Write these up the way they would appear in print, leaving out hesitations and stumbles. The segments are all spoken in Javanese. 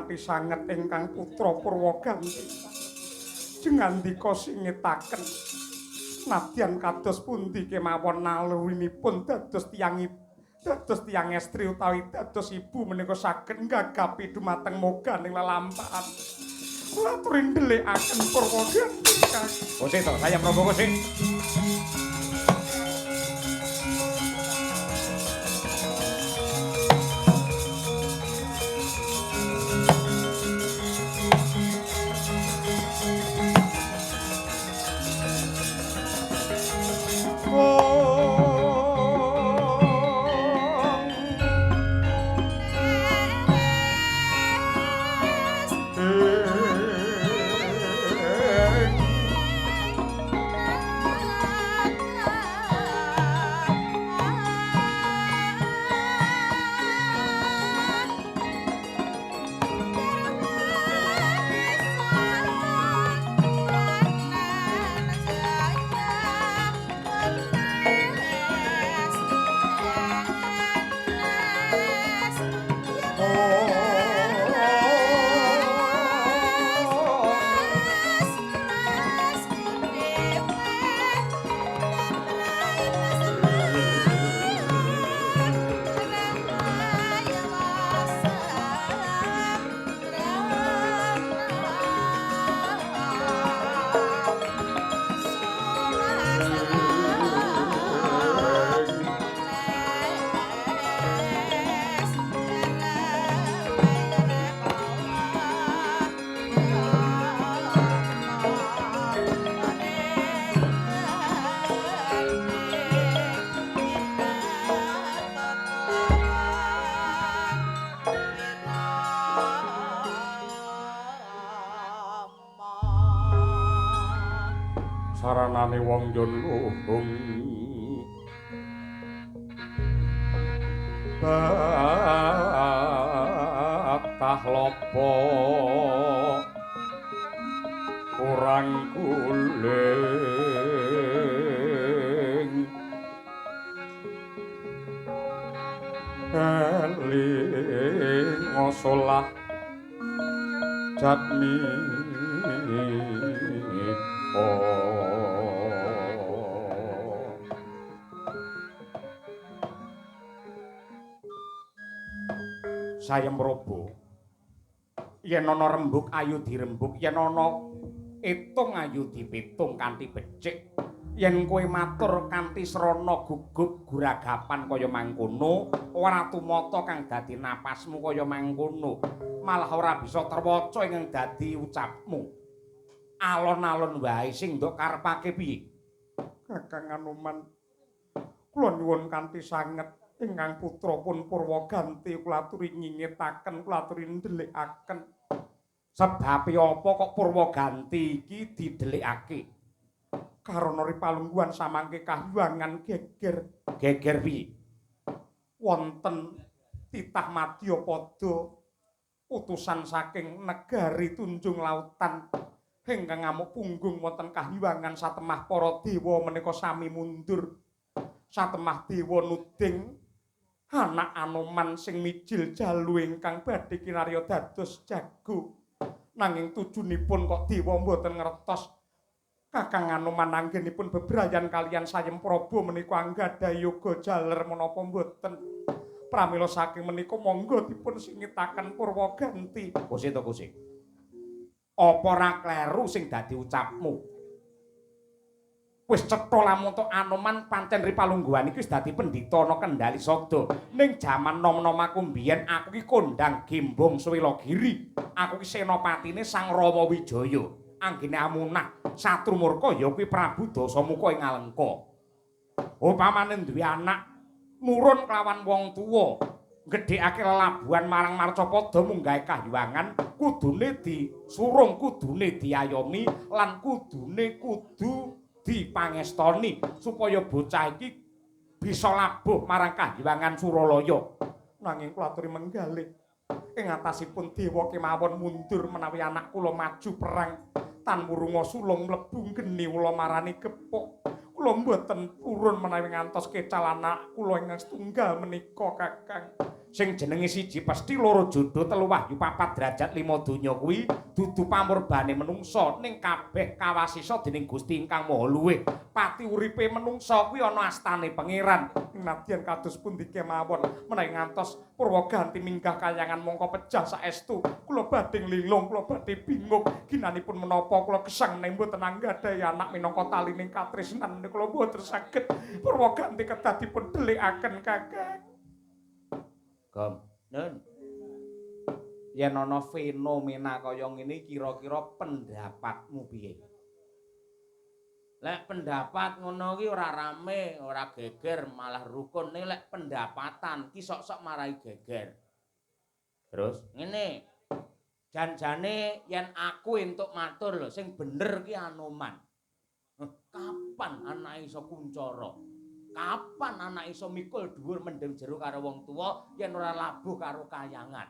kanthi sanget ingkang putra Purwaganti. Jengandika singetaken nadyan kados pundi kemawon nalurinipun dados tiyang estri utawi dados ibu menika saged nggagapi dumateng moganing lelampahan. Kula aturi ndelekaken Purwaganti. Kose to, saya Prabu Kose. Saranane wong yen luhung batah lopo kurang guling eling ngosolah jatmi saya merobo yen ana rembug ayu dirembug yen ana itung ayu dipitung kanthi becik yen kowe matur kanthi srana gugup guragapan kaya mangkono ora tumata kang dadi napasmu kaya mangkono malah ora bisa terwaca ing dadi ucapmu alon-alon wae sing nduk karepake piye Kakang Anoman kula nyuwun kanthi sanget ingkang putra pun Purwaganti kula aturi nyingetaken kula aturi ndelekaken sebab apa kok Purwaganti iki didelikake karana ripalungguhan samangke kahyangan geger piye wonten titah madya pada utusan saking negari Tunjung Lautan ingkang ngamuk punggung wonten kahyangan satemah para dewa menika sami mundur satemah dewa nuding anak Anoman sing mijil jalu ingkang badhe kinarya dados jago nanging tujunipun kok dewa mboten ngertos Kakang Anoman anggenipun bebrayan kalian Sayem Prabu menika anggadhahi yoga jaler menapa mboten pramila saking menika monggo dipun singetaken Purwaganti Kose to Kose apa ora kleru sing dadi ucapmu wis cetha lamun tok Anoman pancen ripalungguhan iki wis dadi pendhita ana Kendali Sada. Ning jaman nom-nom aku mbiyen aku ki kondang Gembong Suwilagiri. Aku ki senopatine Sang Rama Wijaya. Anggene amunah satru murka ya kuwi Prabu Dasamuka ing Alengka. Upamane duwe anak nurun kelawan wong tuwa, gedhekake lelabuhan marang Marcapada munggahe kahyangan kudune disurung, kudune diayomi lan kudune kudu dipangestoni supaya bocah iki bisa labuh marang kahyangan Suralaya. Nanging kula aturi menggalih ing atasipun dewa kemawon mundur menawi anak kula maju perang tan murunga sulung mlebu geni kula marani gepuk. Kula mboten purun menawi ngantos kecal anak kula ingkang setunggal menika Kakang. Sing jenenge siji pesti, loro jodoh, telu wahyu, papat derajat, lima donya kuwi dudu pamurbane menungsa ning kabeh kawasisa dening Gusti ingkang Maha Luwih. Pati uripe menungsa kuwi ana astane pangeran. Nadyan kados pundi kemawon menawi ngantos Purwaganti minggah kayangan mongko pejah saestu. Kula badhe lilung, kula badhe bingung. Ginanipun menapa kula gesang menawi mboten anggadhahi anak minangka talining katresnan kula mboten saged Purwaganti kedah dipun dhelikaken Kakang. Gom, Nun. Yen ana fenomena kaya ngene kira-kira pendapatmu piye? Lek pendapat ngono ki ora rame, ora geger, malah rukun. Nek lek pendapatan ki sok-sok marai geger. Terus ngene. Janjane yen aku entuk matur lho sing bener ki Anoman. Kapan anak iso kuncara? Kapan anak iso mikul dhuwur mendem jero karo wong tuwa yen ora labuh karo kayangan.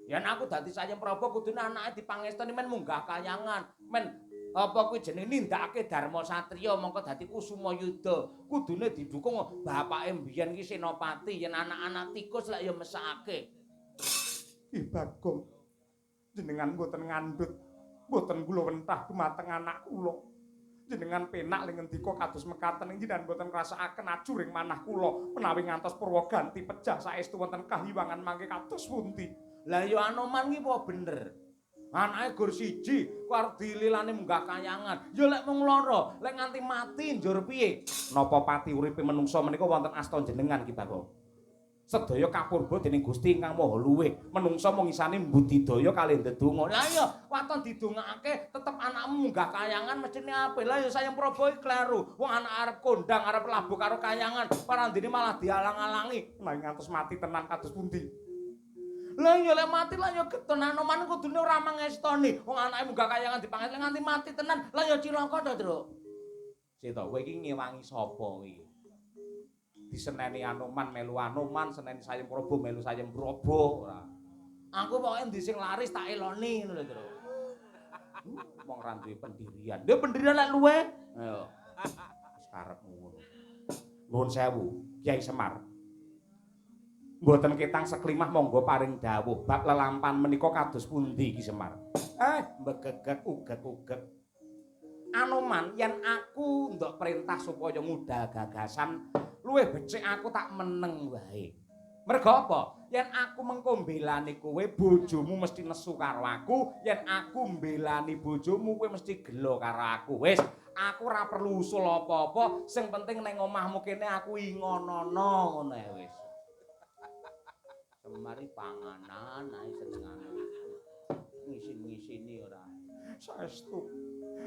Yen aku dadi Sayem Praba kudune anake dipangestoni men munggah kayangan, men apa kuwi jenenge nindakake dharma satriya mongko dadi kusuma yuda. Kudune didukung bapake mbiyen ki Senopati, yen anak-anak tikus lek ya mesakake. Ih Bagong, jenengan mboten ngandhut, mboten kula wentah dumateng anak kula. Jenengan penak ling ngendika kados mekaten ing jenengan boten ngrasakaken ajuring manah kula menawi ngantos Purwaganti pejah saestu wonten kahiwangan mangke kados pundi. Lah ya Anoman ki apa bener. Anake gur siji ku arep dililani munggah kayangan. Ya lek mung lara, lek nganti mati njur piye? Napa pati uripe menungsa menika wonten asta jenengan ki Bagong. Sedaya kapurba dening Gusti ingkang Maha Luwih. Menungsa mung isane mbudidaya kalih ndedonga. Lah iya, waton didongakake tetep anakmu munggah kayangan mestine apik. Lah ya Sayem Praba iki kleru. Wong anak arep kondang, arep labuh karo kayangan, parandene malah dialang-alangi. Nanging ngantos mati tenan kados pundi? Lah iya lek mati lah ya geton Anoman kudune ora mangestoni. Wong anake munggah kayangan dipangestoni nganti mati tenan. Lah ya cilaka to, Tru. Sita, kowe iki ngewangi sapa iki? Diseneni Anoman melu Anoman, seneni Sayem Praba melu Sayem Praba ora. Aku pokoke ndi sing laris tak eloni ngono lho, Tru. Wong ra duwe pendirian. Dia pendirian lek luwe. Ayo. Wis karepmu ngono. Nuwun sewu, Kyai Semar. Mboten ketang seklimah monggo paring dawuh bab lelampan menika kados pundi Ki Semar. Mbegegek ugek-ugek. Anoman yen aku ndok perintah supaya ngudal gagasan luwih becik aku tak meneng wae. Merga apa? Yen aku mengko mbelani kowe, bojomu mesti nesu karo aku. Yen aku mbelani bojomu, kowe mesti gelo karo aku. Wis, aku ora perlu usul apa-apa, sing penting ning omahmu kene aku ingonono ngono ae wis. Semari panganan ae senengane. Ngisin-ngisini ora. Saestu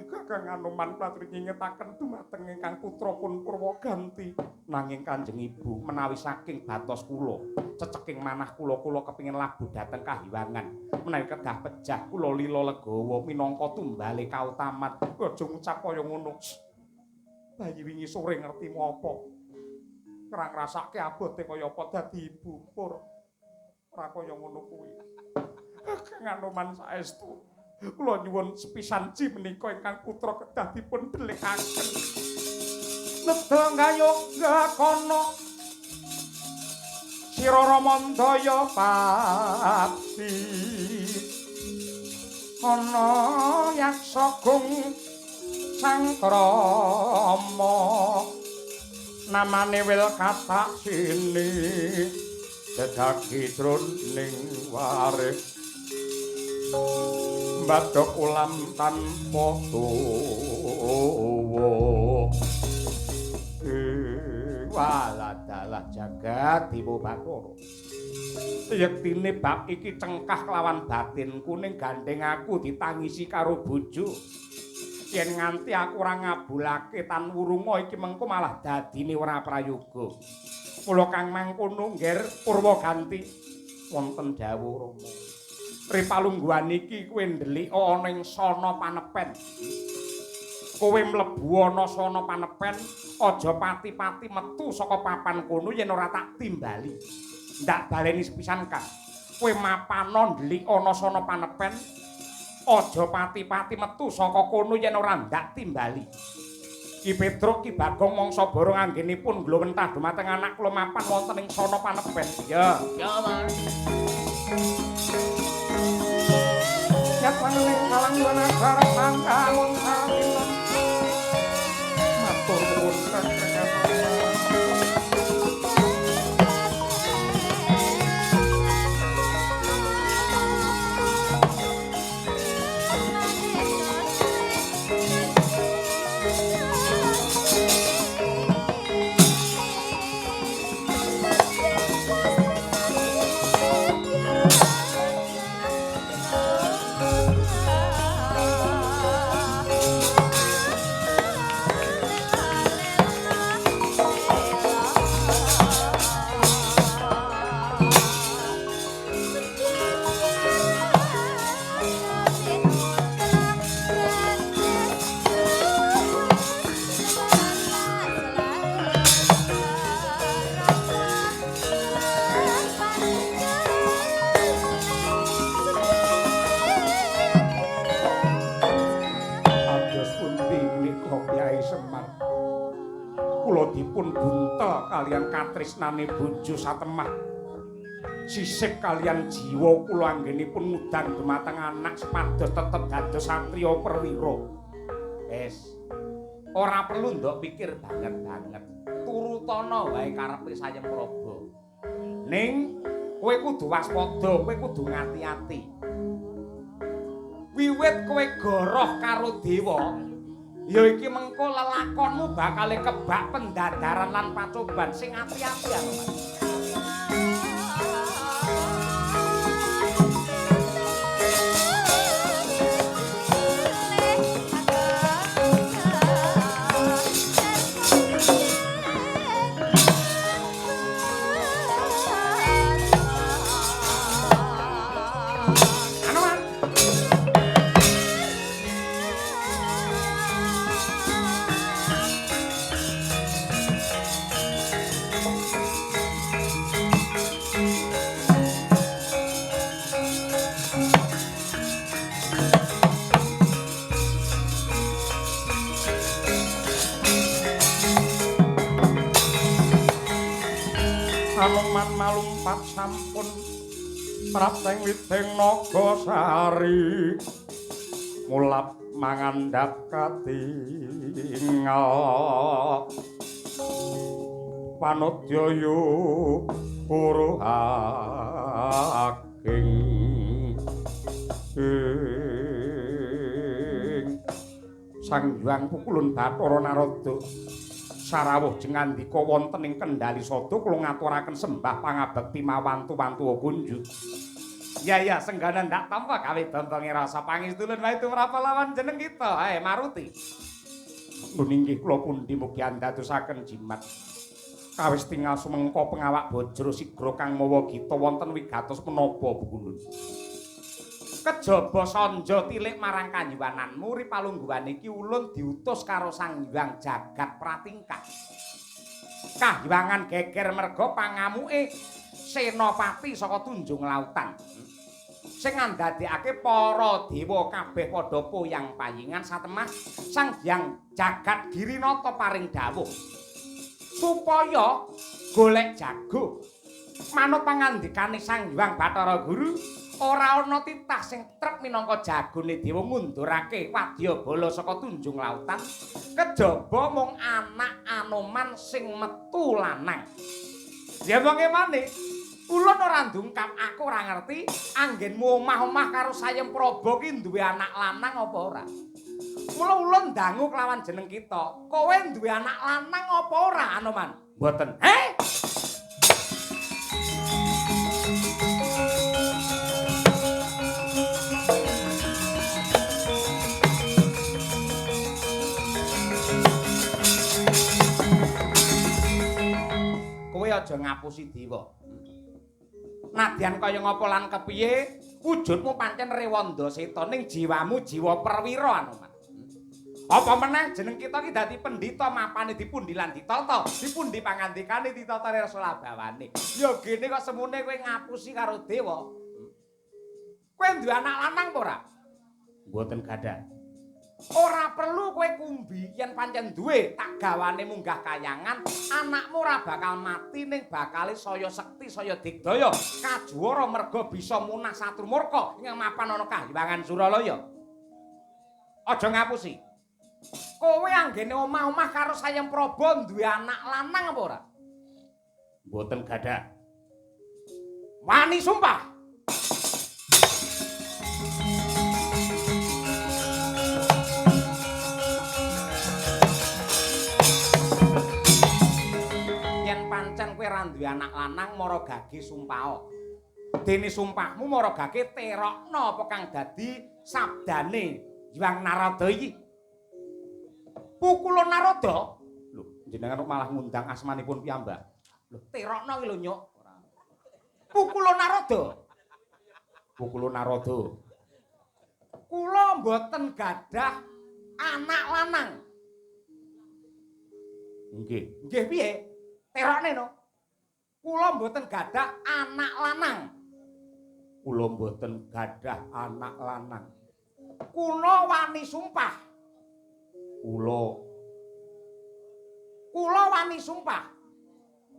Kakang Anoman patri nyingetaken dumateng ingkang putranipun Purwaganti. Nanging Kanjeng Ibu menawi saking batos kula, ceceking manah kula kepengin labuh dhateng kahiwangan. Menawi kedah pejah kula lila legawa minangka tumbale kautaman. Aja ngucap kaya ngono. Bayi wingi sore ngertimu apa? Kerang rasake abote kaya apa dadi ibu pur. Ora kaya ngono kuwi. Kakang Anoman saestu kula nyuwun sepisanji menika ingkang putra kedah dipun dhelikaken. Nedha gayungga kono sira Ramandaya pati ana yaksa gung Sangkrama namane wil katak sini dedaki jroning waris Bathok ulam tanpa tuwa waladalah jagat Dewa Bathara yektine bab iki cengkah kelawan batinku ning gandeng aku ditangisi karo bojo yen nganti aku ora ngabulake tan wurunga iki mengko malah dadine ora prayoga kula kang mangkono ngger Purwaganti wonten dawuh Rama Ripalungguhan iki kowe ndelik ana ing sana panepen. Kowe mlebu ana sana panepen, aja pati-pati metu saka papan kono yen ora tak timbali. Ndak baleni sepisan Kang. Kowe mapana ndelik ana sana panepen, aja pati-pati metu saka kono yen ora ndak timbali. Ki Petruk Ki Bagong mangsa boro anggenipun glowentah dumateng anak kula mapan wonten ing sono panepen. Ya. Ya, Mas. Nyat pangeling kalang wanagara sangkangun sawilan. Matur nuwun kakang. Dipun bunta kalian katresnane bojo satemah sisip kalian jiwa kula anggenipun ngudang dumateng anak sepados tetep dados satriya perwira. Ora perlu ndok pikir banget turutana wae karepe Sayem Praba. Ning kowe kudu waspada, kowe kudu ngati-ati. Wiwit kowe goroh karo dewa, ya iki mengko lelakonmu bakal kebak pendadaran lan pacoban sing ati-ati ya, Mas. Anoman malumpat sampun prapteng witing naga sari mulap mangandhap katingal panodya puru haking Sang Hyang Pukulun Bathara Narada sarawuh jengandika wonten ing Kendali Sada kula ngaturaken sembah pangabekti mawantu-wantu kunju. Ya sengganan ndak tampa gawe dontonge rasa pangistulun wae tumrap lawan jeneng kita. Maruti. Nuninggih kula pundi mugi andadosaken jimat. Kawis tinggal sumengka pengawak Bajra Sigra kang mawa gita wonten wigatos menapa Pukulun. Kejaba sanja tilik marang kanjiwananmu ripalungguhan iki ulun diutus karo Sang Hyang Jagat Pratingkah. Kahyangan geger merga pangamuke senopati saka Tunjung Lautan. Sing ngandadekake para dewa kabeh padha poyang payingan satemah Sang Hyang Jagat Girinata paring dawuh supaya golek jago. Manut pangandikane Sang Hyang Bathara Guru ora ana titah sing trep minangka jagone dewa ngundurake wadyabala saka Tunjung Lautan kejaba mung anak Anoman sing metu lanang. Ya bagaimana? Ulun ora ndungkap aku ora ngerti anggenmu omah-omah karo Sayem Praba ki duwe anak lanang apa ora. Mula ulun dangu kelawan jeneng kita. Kowe duwe anak lanang apa ora Anoman? Mboten. Aja ngapusi dewa. Nadyan kaya ngapa lan kepiye, wujudmu pancen Rewanda Seta ning jiwamu jiwa perwira Anoman. Apa meneh jeneng kita ki dadi pendhita mapane dipundi lan ditata, dipundi pangandikane ditata rasa bawane. Ya gene kok semune kowe ngapusi karo dewa. Kowe duwe anak lanang apa ora? Mboten gadah. Ora perlu kowe kumbi yen pancen duwe tak gawane munggah kayangan, anakmu ora bakal mati ning bakale saya sekti saya digdaya kajuwara merga bisa munah satrumurka ing mapan ana Kahyangan Suralaya. Aja ngapusi. Kowe anggene omah-omah karo Sayang Praba duwe anak lanang apa ora? Mboten gadah. Wani sumpah. Pancen kowe ra duwe anak lanang mara gage sumpah. Dene sumpahmu mara gage terokno apa kang dadi sabdane Hyang Narada iki. Pukulun Narada. Lho, jenengan malah ngundang asmanipun piyambak. Lho, terokno iki lho, Nyuk. Pukulun Narada. Pukulun Narada. Kula mboten gadah anak lanang. Nggih. Nggih piye? Terokne no. Kula mboten gadah anak lanang. Kula mboten gadah anak lanang. Kula wani sumpah. Kula wani sumpah.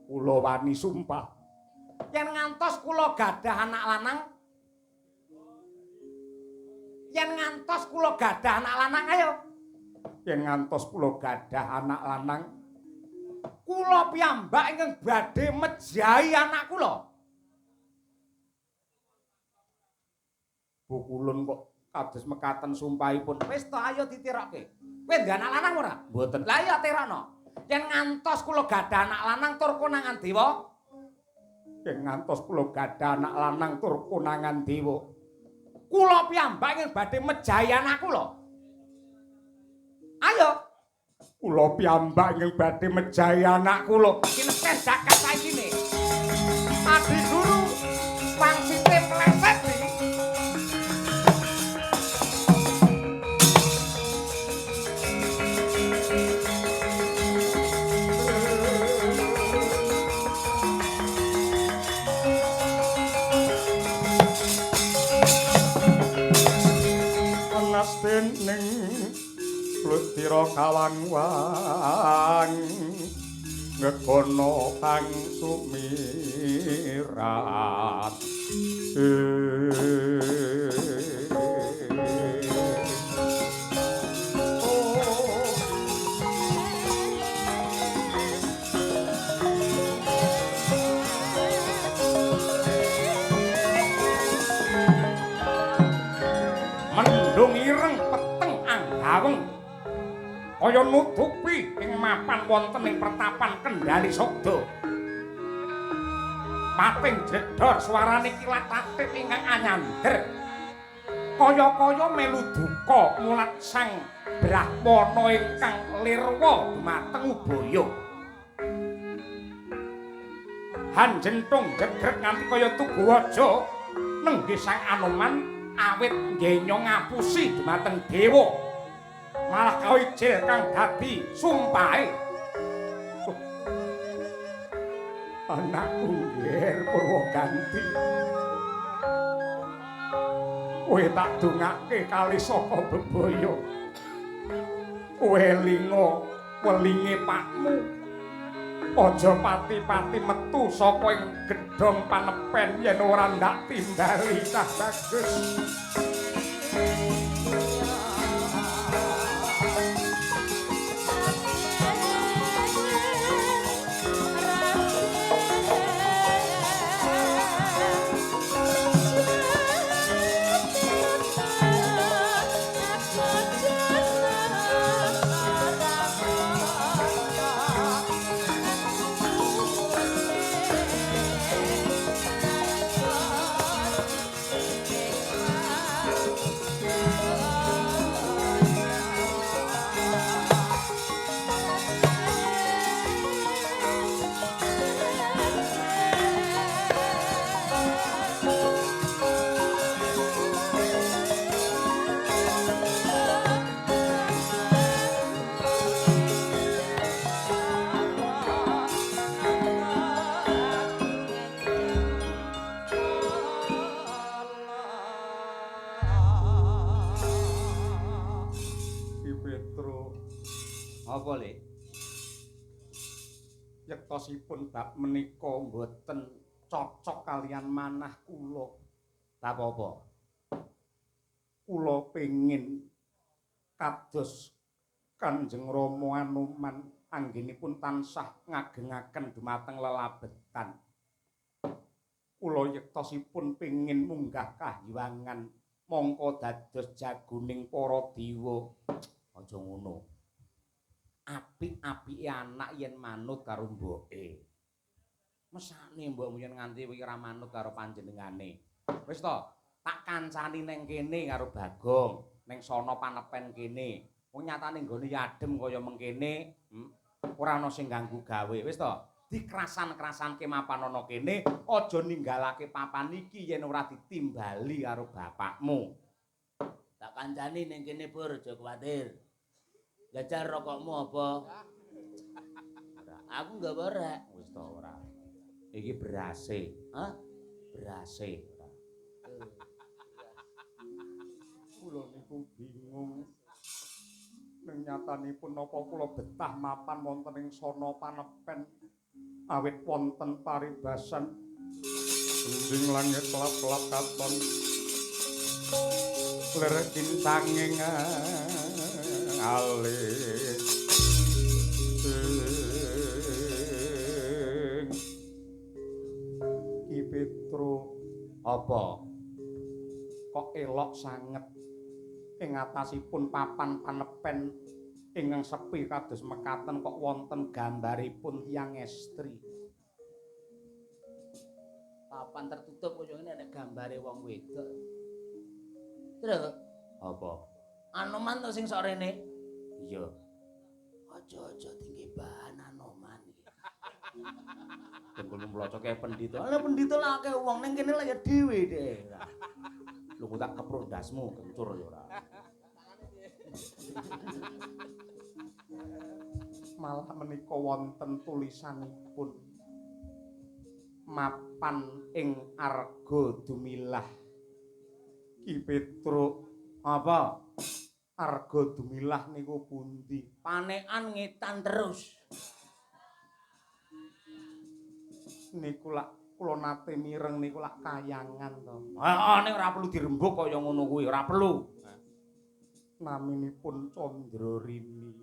Kula wani sumpah. Yen ngantos kula gadah anak lanang. Yen ngantos kula gadah anak lanang ayo. Yen ngantos kula gadah anak lanang. Kula piyambak ingkang badhe mejahi anak kula. Pukulun kok kados mekaten sumpahipun. Wis to ayo ditirokke. Kowe ndek anak lanang ora? Mboten. Lah iya tirono. Yen ngantos kula gadah anak lanang tur konangan dewa. Yen ngantos kula gadah anak lanang tur konangan dewa. Kula piyambak ingkang badhe mejahi anak kula. Ayo. Kula piyambak ingkang badhe mejahi anak kula. Kineken jagat saikine. Adi guru wangsite pleset iki. Anas dening Lutira Kawangwang ngekono kang sumirat mendung ireng peteng anggaweng kaya nutupi ing mapan wonten ing pertapan Kendali Sabda. Pating jedor suarane kilat tatip ingkang anyander. Kaya-kaya melu duka mulat Sang Brahmana ingkang lirwa dumateng Ubaya. Hanjentung jegrek nganti kaya tugu waja nenggih Sang Anoman awit ngenya ngapusi dumateng dewa. Malah kawijil kang dadi sumpahe. Anakku nggih Purwaganti. Kowe tak dongake kali saka bebaya. Kowe linga welinge pakmu. Aja pati-pati metu saka ing gedhong panepen yen ora ndak timbali cah bagus. Apa, Le? Yektosipun bab menika mboten cocok kalian manah kula. Tak apa? Kula pengin kados Kanjeng Rama Anoman anggenipun tansah ngagengaken dumateng lelabetan. Kula yektosipun pengin munggah kahyangan mongko dados jagoning para dewa. Aja ngono. Apik-apike anak yen manut karo mboke. Mesane mbokmu yen nganti iki ora manut karo panjenengane. Wis to, tak kancani ning kene karo Bagong, ning sono panepen kene. Wong nyatane nggone adem kaya mengkene, ora ana sing ganggu gawe. Wis to, dikrasan-krasanke mapan ana kene, aja ninggalake papan iki yen ora ditimbali karo bapakmu. Tak kancani ning kene Pur, aja kuwatir. Jajar rokokmu apa? Aku enggak ora. Wis to ora. Iki berase. Hah? Berase. Kula niku bingung. Ning nyatanipun napa kula betah mapan wonten ing sono panepen awit wonten paribasan gending langit kelap-kelap katon lerekin sanging alis Ki Petro Apa? kok elok sanget ing atasipun papan panepen ingkang sepi kados mekaten kok wonten gambaripun tiyang estri. Papan tertutup kaya ngene nek gambare wong wedok. Terus Apa? Anoman to sing sok rene. Iya. Aja-aja tinggi bahan Anoman iki. Dengkul mlocoke pendhita. Lah pendhita lah akeh wong ning kene lah ya dhewe dhek. Lho kok tak kepruk ndasmu kencur ya ora. Malah menika wonten tulisanipun mapan ing arga dumilah Ki Petruk. Apa? Arga dumilah niku pundi? Panekan ngetan terus. Niku lak kula nate mireng niku lak kayangan to. Heeh, ning ora perlu dirembuk kaya ngono kuwi, ora perlu. Naminipun Candrarini.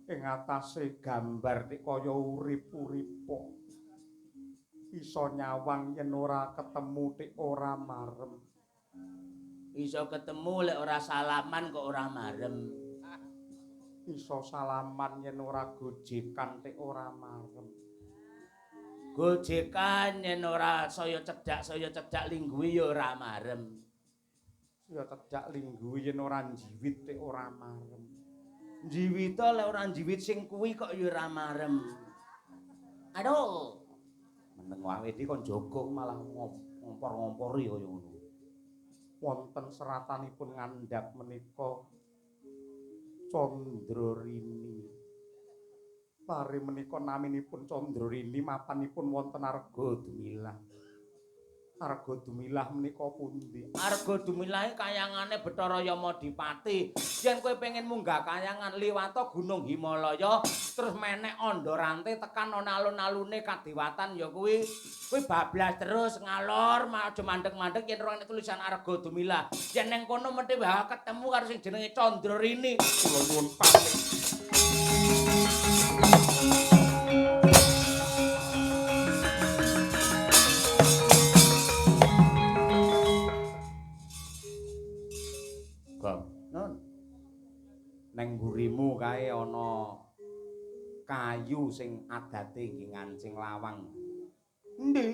Ing atase gambar nek kaya urip-uripa. Iso nyawang yen ora ketemu nek ora marem. Iso ketemu lek ora salaman kok ora marem. Iso salaman yen ora gojekan nek ora marem. Gojekan yen ora saya cedhak lingguhe ya ora marem. Ya cedhak linggu yen ora njiwit nek ora marem. Njiwita lek ora njiwit sing kuwi kok ya ora marem. Aduh. Meneng wae iki kon jaga malah ngompor-ngompori kaya ngono. Wonten seratanipun ngandhap menika Candrarini. Pare menika naminipun Candrarini mapanipun wonten Arga Dumilah. Arga Dumilah menika pundi? Arga Dumilahe kayangane Bathara Yamadipati. Yen kowe pengen munggah kayangan liwata Gunung Himalaya terus menek Andorante tekan ana alun-alune kadewatan ya kuwi kowe bablas terus ngalor aja mandeg-mandeg yen ora tulisan Arga Dumilah. Yen ning kono mesti bakal ketemu karo sing jenenge Candrarini. Kula nyuwun pamit. Gong. Nun. Neng mburimu kae ana kayu sing adate nggih ngancing lawang. Endi?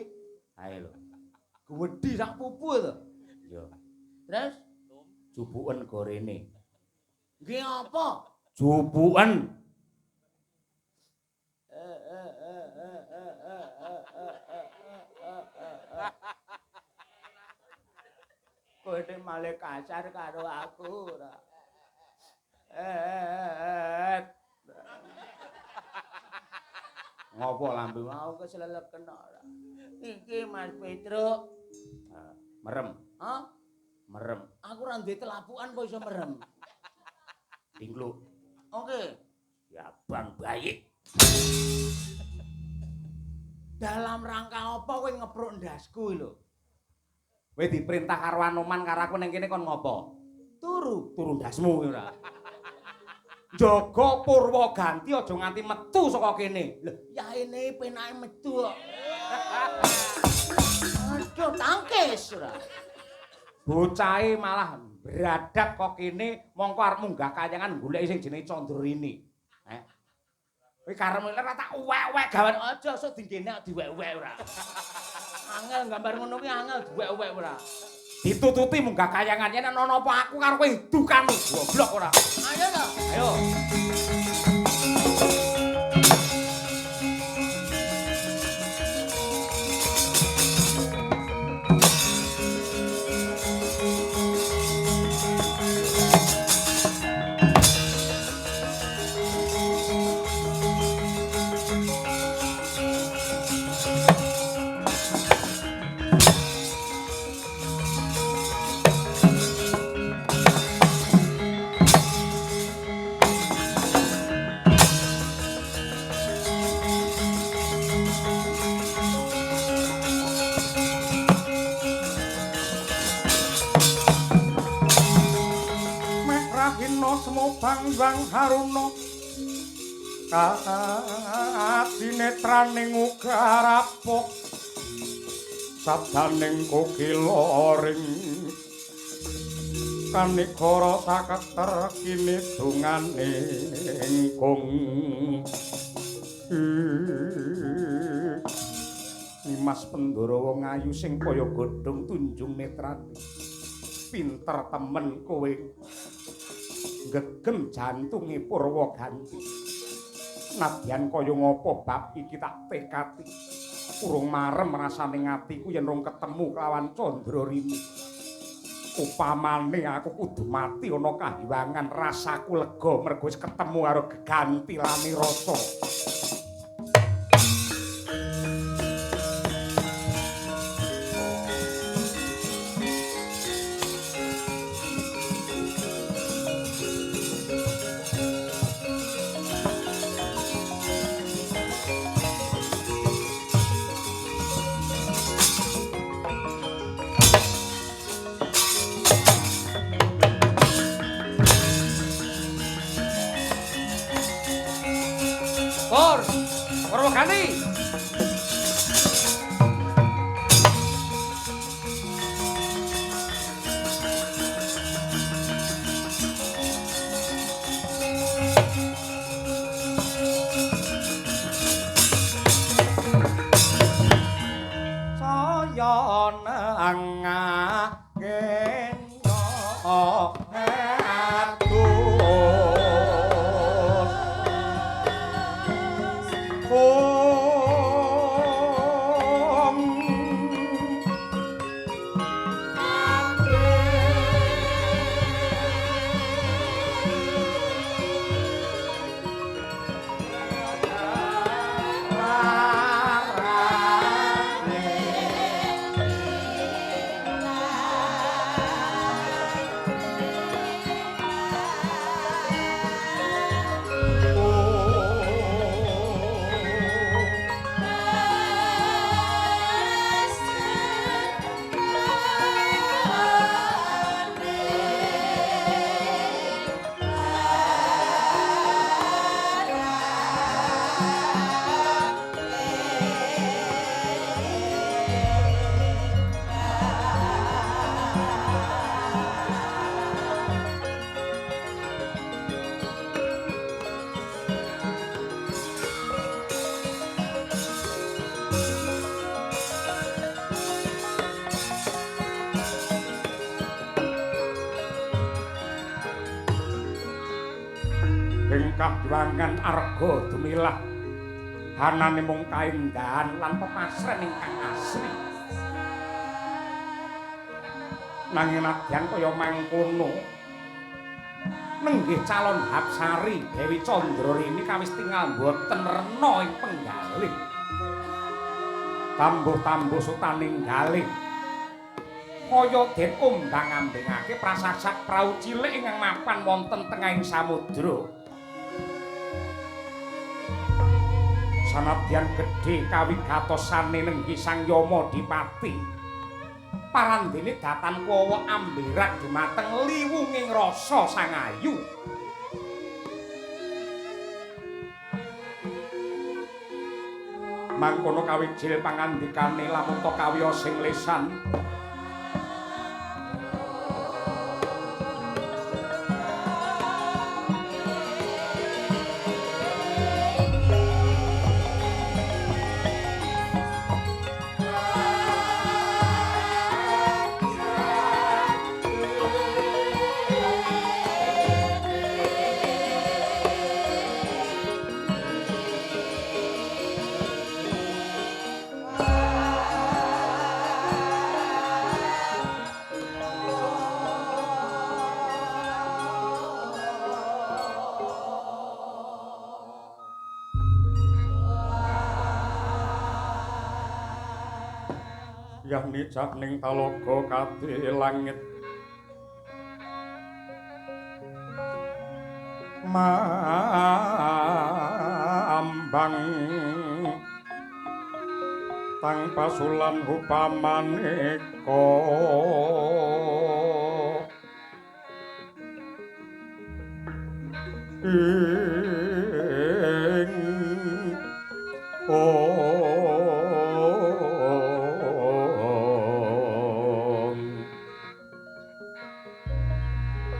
Ae lho. Gedhi sak pupu to. Iya. Terus Jupuken gorene. nggih apa? Jupuken. Kowe malah kasar karo aku ora. Ngopo lambe Mau keseleleken ora. Iki Mas Petruk. merem, Hah? merem. Aku ora duwe telapukan kok iso merem. Dingkluk. Oke. Ya Bang Bayi. Dalam rangka apa kowe ngepruk ndasku lho? Kowe diperintah karo Anoman karo aku ning kene kon ngopo? Turu ndasmu ora. Jaga Purwaganti aja nganti metu saka kene. Lho, yaene penake metu kok. Aduh, tangkis ora. Bocahe malah bradak kok kene mongko arep munggah kayangan golek sing jenenge Candrini. Kowe karep ora tak uwek-uwek gawan Aja sok dinggene diwek-wek ora. Angel gambar ngono kuwi angel diwek-wek ora. ditututi munggah kayangan yen ana apa aku karo kowe dukan goblok ora. Ayo to. Ayo. Bang Haruna katinetraning uga rapok sabdaning kokiloring kanikara saketer kini dungane ingkung Nimas Pandhawa wong ayu sing kaya godhong tunjung netrane pinter temen kowe gegem jantunge Purwaganti. Nadyan kaya ngapa bab iki tak tekati. Urung marem rasane atiku yen rong ketemu kelawan Candrarini. Upamane aku kudu mati ana kahiwangan rasaku lega mergo wis ketemu karo Geganti lani rasa. Purwaganti. Saya nengaken Kabuangan arga dumilah hanane mung kaendahan lan pepasren ingkang asri nanging nadyan kaya mangkono nenggih calon Hapsari Dewi Candrarini kawis tinggal boten rena ing penggalih tambuh-tambuh sutaning galih kaya den ombang-ambingake prasasak prau cilik ingkang mapan wonten tengahing samudra Sanadyan gedhe kawigatosane nenggi Sang Yama Dipati. Parandene datan kuwa amberat dumateng liwunging rasa Sang Ayu. Mangkono kawijil pangandikane lamun to kawiya sing lesan. Yani jagning talaga kadhe langit mambang tang pasulan upamaneka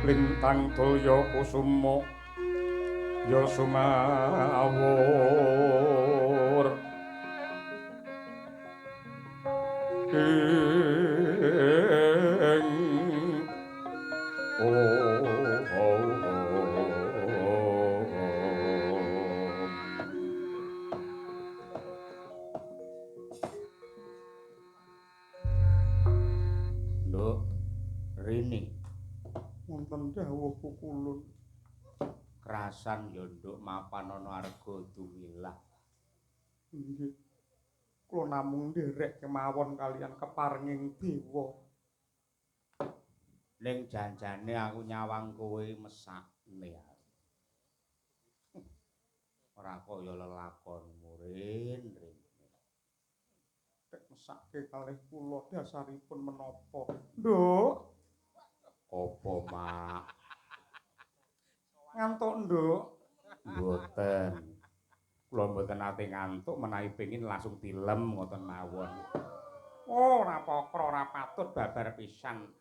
lintang tulya kusuma ya sumawur Lho, Rini. Wonten dawuh pukulun. Krasan ya nduk mapan ana arga dumilah. Nggih. Kula namung nderek kemawon kalian keparenging dewa. Ning janjane aku nyawang kowe mesakne. Ora kaya lelakonmu, Rin. Nek mesake kalih kula dasaripun menapa? Nduk. Apa, Mak? Ngantuk, Nduk. Mboten. Kula mboten nate ngantuk menawi pengin langsung dilem ngoten mawon. Oh, ora apa-apa, ora patut babar pisan.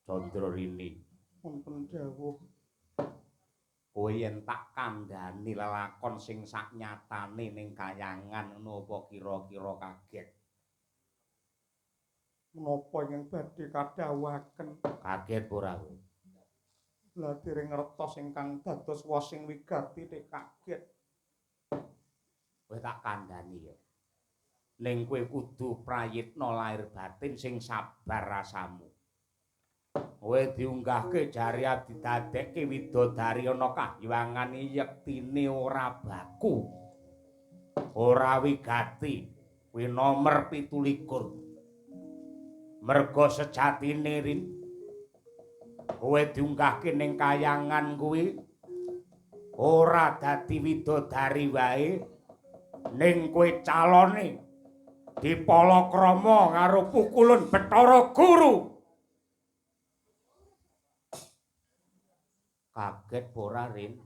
Candra Rini. Wonten dawuh. Kowe yen tak kandhani lelakon sing saknyatane ning kayangan ngono apa kira-kira kaget? Menapa ingkang badhe kadhawuhaken? Kaget ora kowe? Lah dereng ngertos ingkang dados wosing wigati nek kaget. Kowe tak kandhani ya. Ning kowe kudu prayitna lahir batin sing sabar rasamu. Kowe diunggahke jari didadekke widodari ana kahyangan yektine ora baku. Ora wigati. Kuwi nomer 17. Merga sejatine Rin kowe diunggahke ning kayangan kuwi ora dadi widodari wae ning kowe calone dipalakrama karo pukulun Bathara Guru. Kaget ora Rin?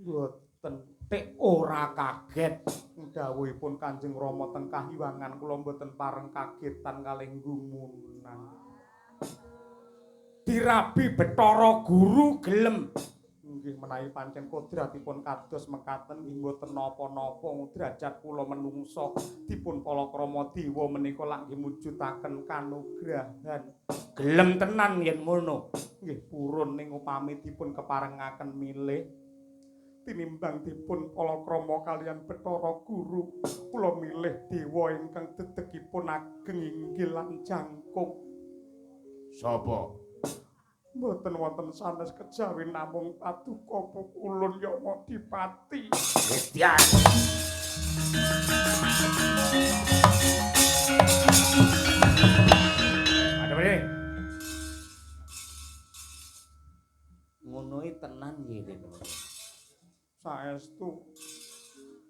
Mboten. Tik ora kaget. Dawuhipun Kanjeng Rama teng kahyangan kula mboten pareng kagetan kalih gumunan. Dirabi Bathara Guru gelem. Nggih menawi pancen kodratipun kados mekaten nggih mboten napa-napa derajat kula menungso dipun palakrama dewa menika lak nggih mujudaken kanugrahan. Gelem tenan yen ngono. Nggih purun ning upami dipun keparengaken milih tinimbang dipun palakrama kalian Bathara Guru kula milih dewa ingkang dedegipun ageng inggil lan jangkung. Sapa? Mboten wonten sanes kejawi namung paduka pukulun Yama Dipati. Kristian. Ada meneh. Ngono tenan nggih. Saestu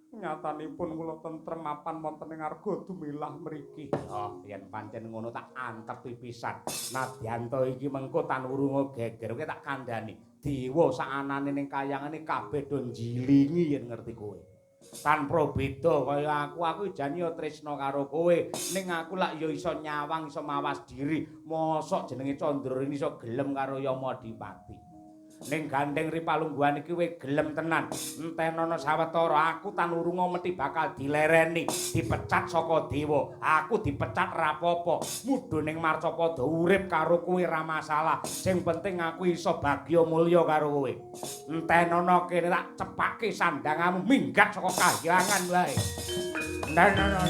Nyatanipun kula tentrem mapan wonten ing arga dumilah mriki. Ya, yen pancen ngono tak antep pisan. Nadyanto iki mengko tan urunga geger kowe tak kandhani. Dewa sakanane ning kayangane kabeh do njilingi yen ngerti kowe. Tanpa beda kaya aku jan ya tresna karo kowe, ning aku lak ya iso nyawang, iso mawas diri. Mosok jenenge Candra iso gelem karo Yamadipati. Ning gandeng Ripalungguhan iki kowe gelem tenan. Entenono sawetara aku tan urunga mesti bakal dilereni, dipecat saka dewa. Aku dipecat rapopo. Mudhuning Marcapada urip karo kowe ra masalah. Sing penting aku iso bagya mulya karo kowe. Entenono kene tak cepake sandangamu minggat saka kahyangan wae. Entenono.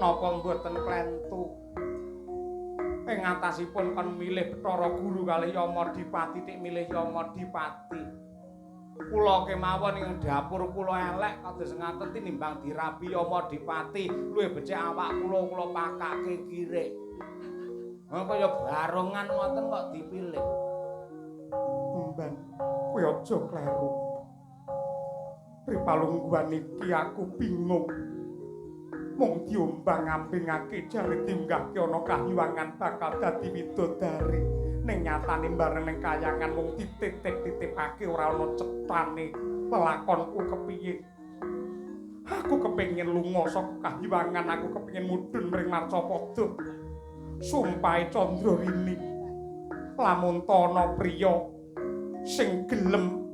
Napa mboten klentu ing atasipun kon milih Bathara Guru kalih Yamadipati tik milih Yamadipati. Kula kemawon ing dapur kula elek kados ngaten tinimbang dirabi Yamadipati luwih becik awak kula pakake kirik. Kaya barongan ngoten kok dipilih. Mbang, kowe aja kleru. Ripalungguhan iki aku bingung. Mung diombang-ambingake jare diunggahke ana kahyuwangan bakal dadi widodari. Ning nyatane bareng ning kayangan mung titip-titipake ora ana cethane lelakonku kepiye. Aku kepengin lunga saka kahyuwangan, aku kepengin mudhun mring Marcapada. Sumpahe Candrarini, lamun ana priya sing gelem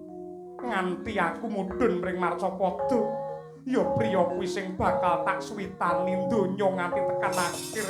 nganti aku mudhun mring Marcapada. Ya priya kuwi sing bakal tak suwitani donya nganti tekan akhir.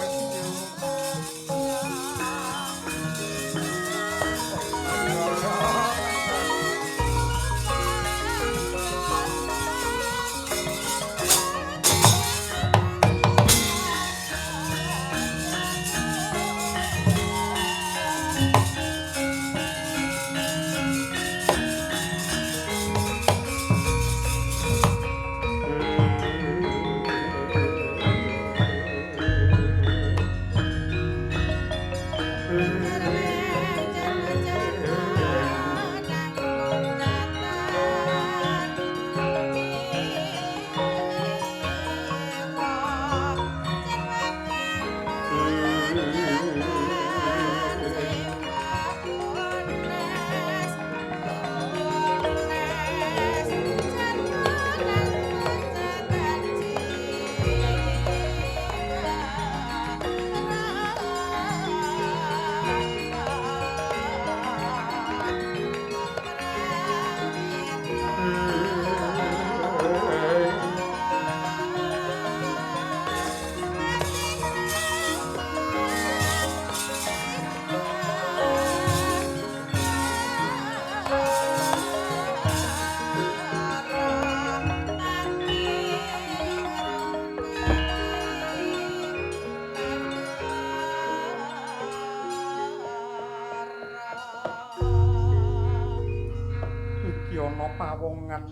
Pawongan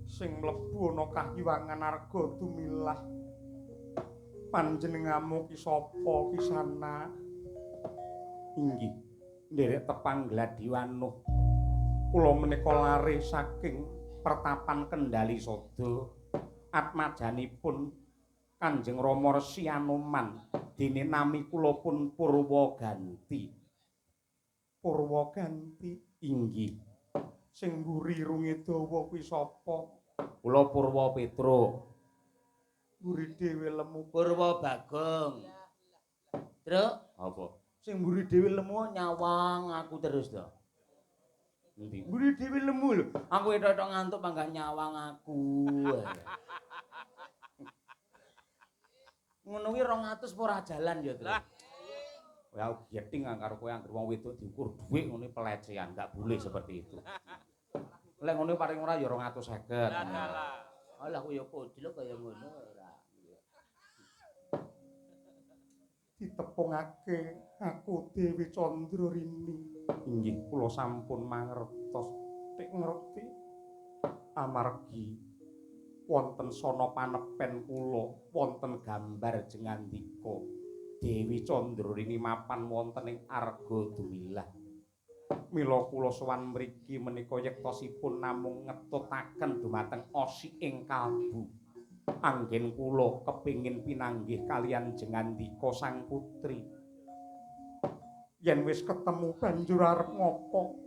sing mlebu ana kahyuwangan arga dumilah. Panjenengamu ki sapa kisana? Inggih, nderek tepang Gladiwanuh. Kula menika lare saking pertapan Kendali Sada. Atmajanipun Kanjeng Rama Resi Anoman. Dene nami kula pun Purwaganti. Purwaganti? Inggih. Sing mburi irunge dawa kuwi sapa? Kula Purwa Petro. Mburi dhewe lemu Purwa Bagong. Truk, Apa? sing mburi dhewe lemu nyawang aku terus to. Endi? Mburi dhewe lemu lho. Aku etok ngantuk panggah nyawang aku. Ngono kuwi 200 ora jalan ya, Truk. Ya geting karo kowe anggere wong wedok diukur dhuwit ngene pelecehan, enggak boleh seperti itu. Lek ngono paling ora ya 250. Alah aku ya podho kaya ngono ora. ditepungake aku Dewi Candrarini. Inggih, kula sampun mangertos. Tik ngerti amargi wonten sono panepen kula wonten gambar jengandika Dewi Candrarini mapan wonten ing Arga Dumilah. Mila kula sowan mriki menika yektosipun namung ngetutaken dumateng Osi ing kalbu. Anggen kula kepingin pinanggih kalian jengandika sang putri. Yen wis ketemu banjur arep ngopo?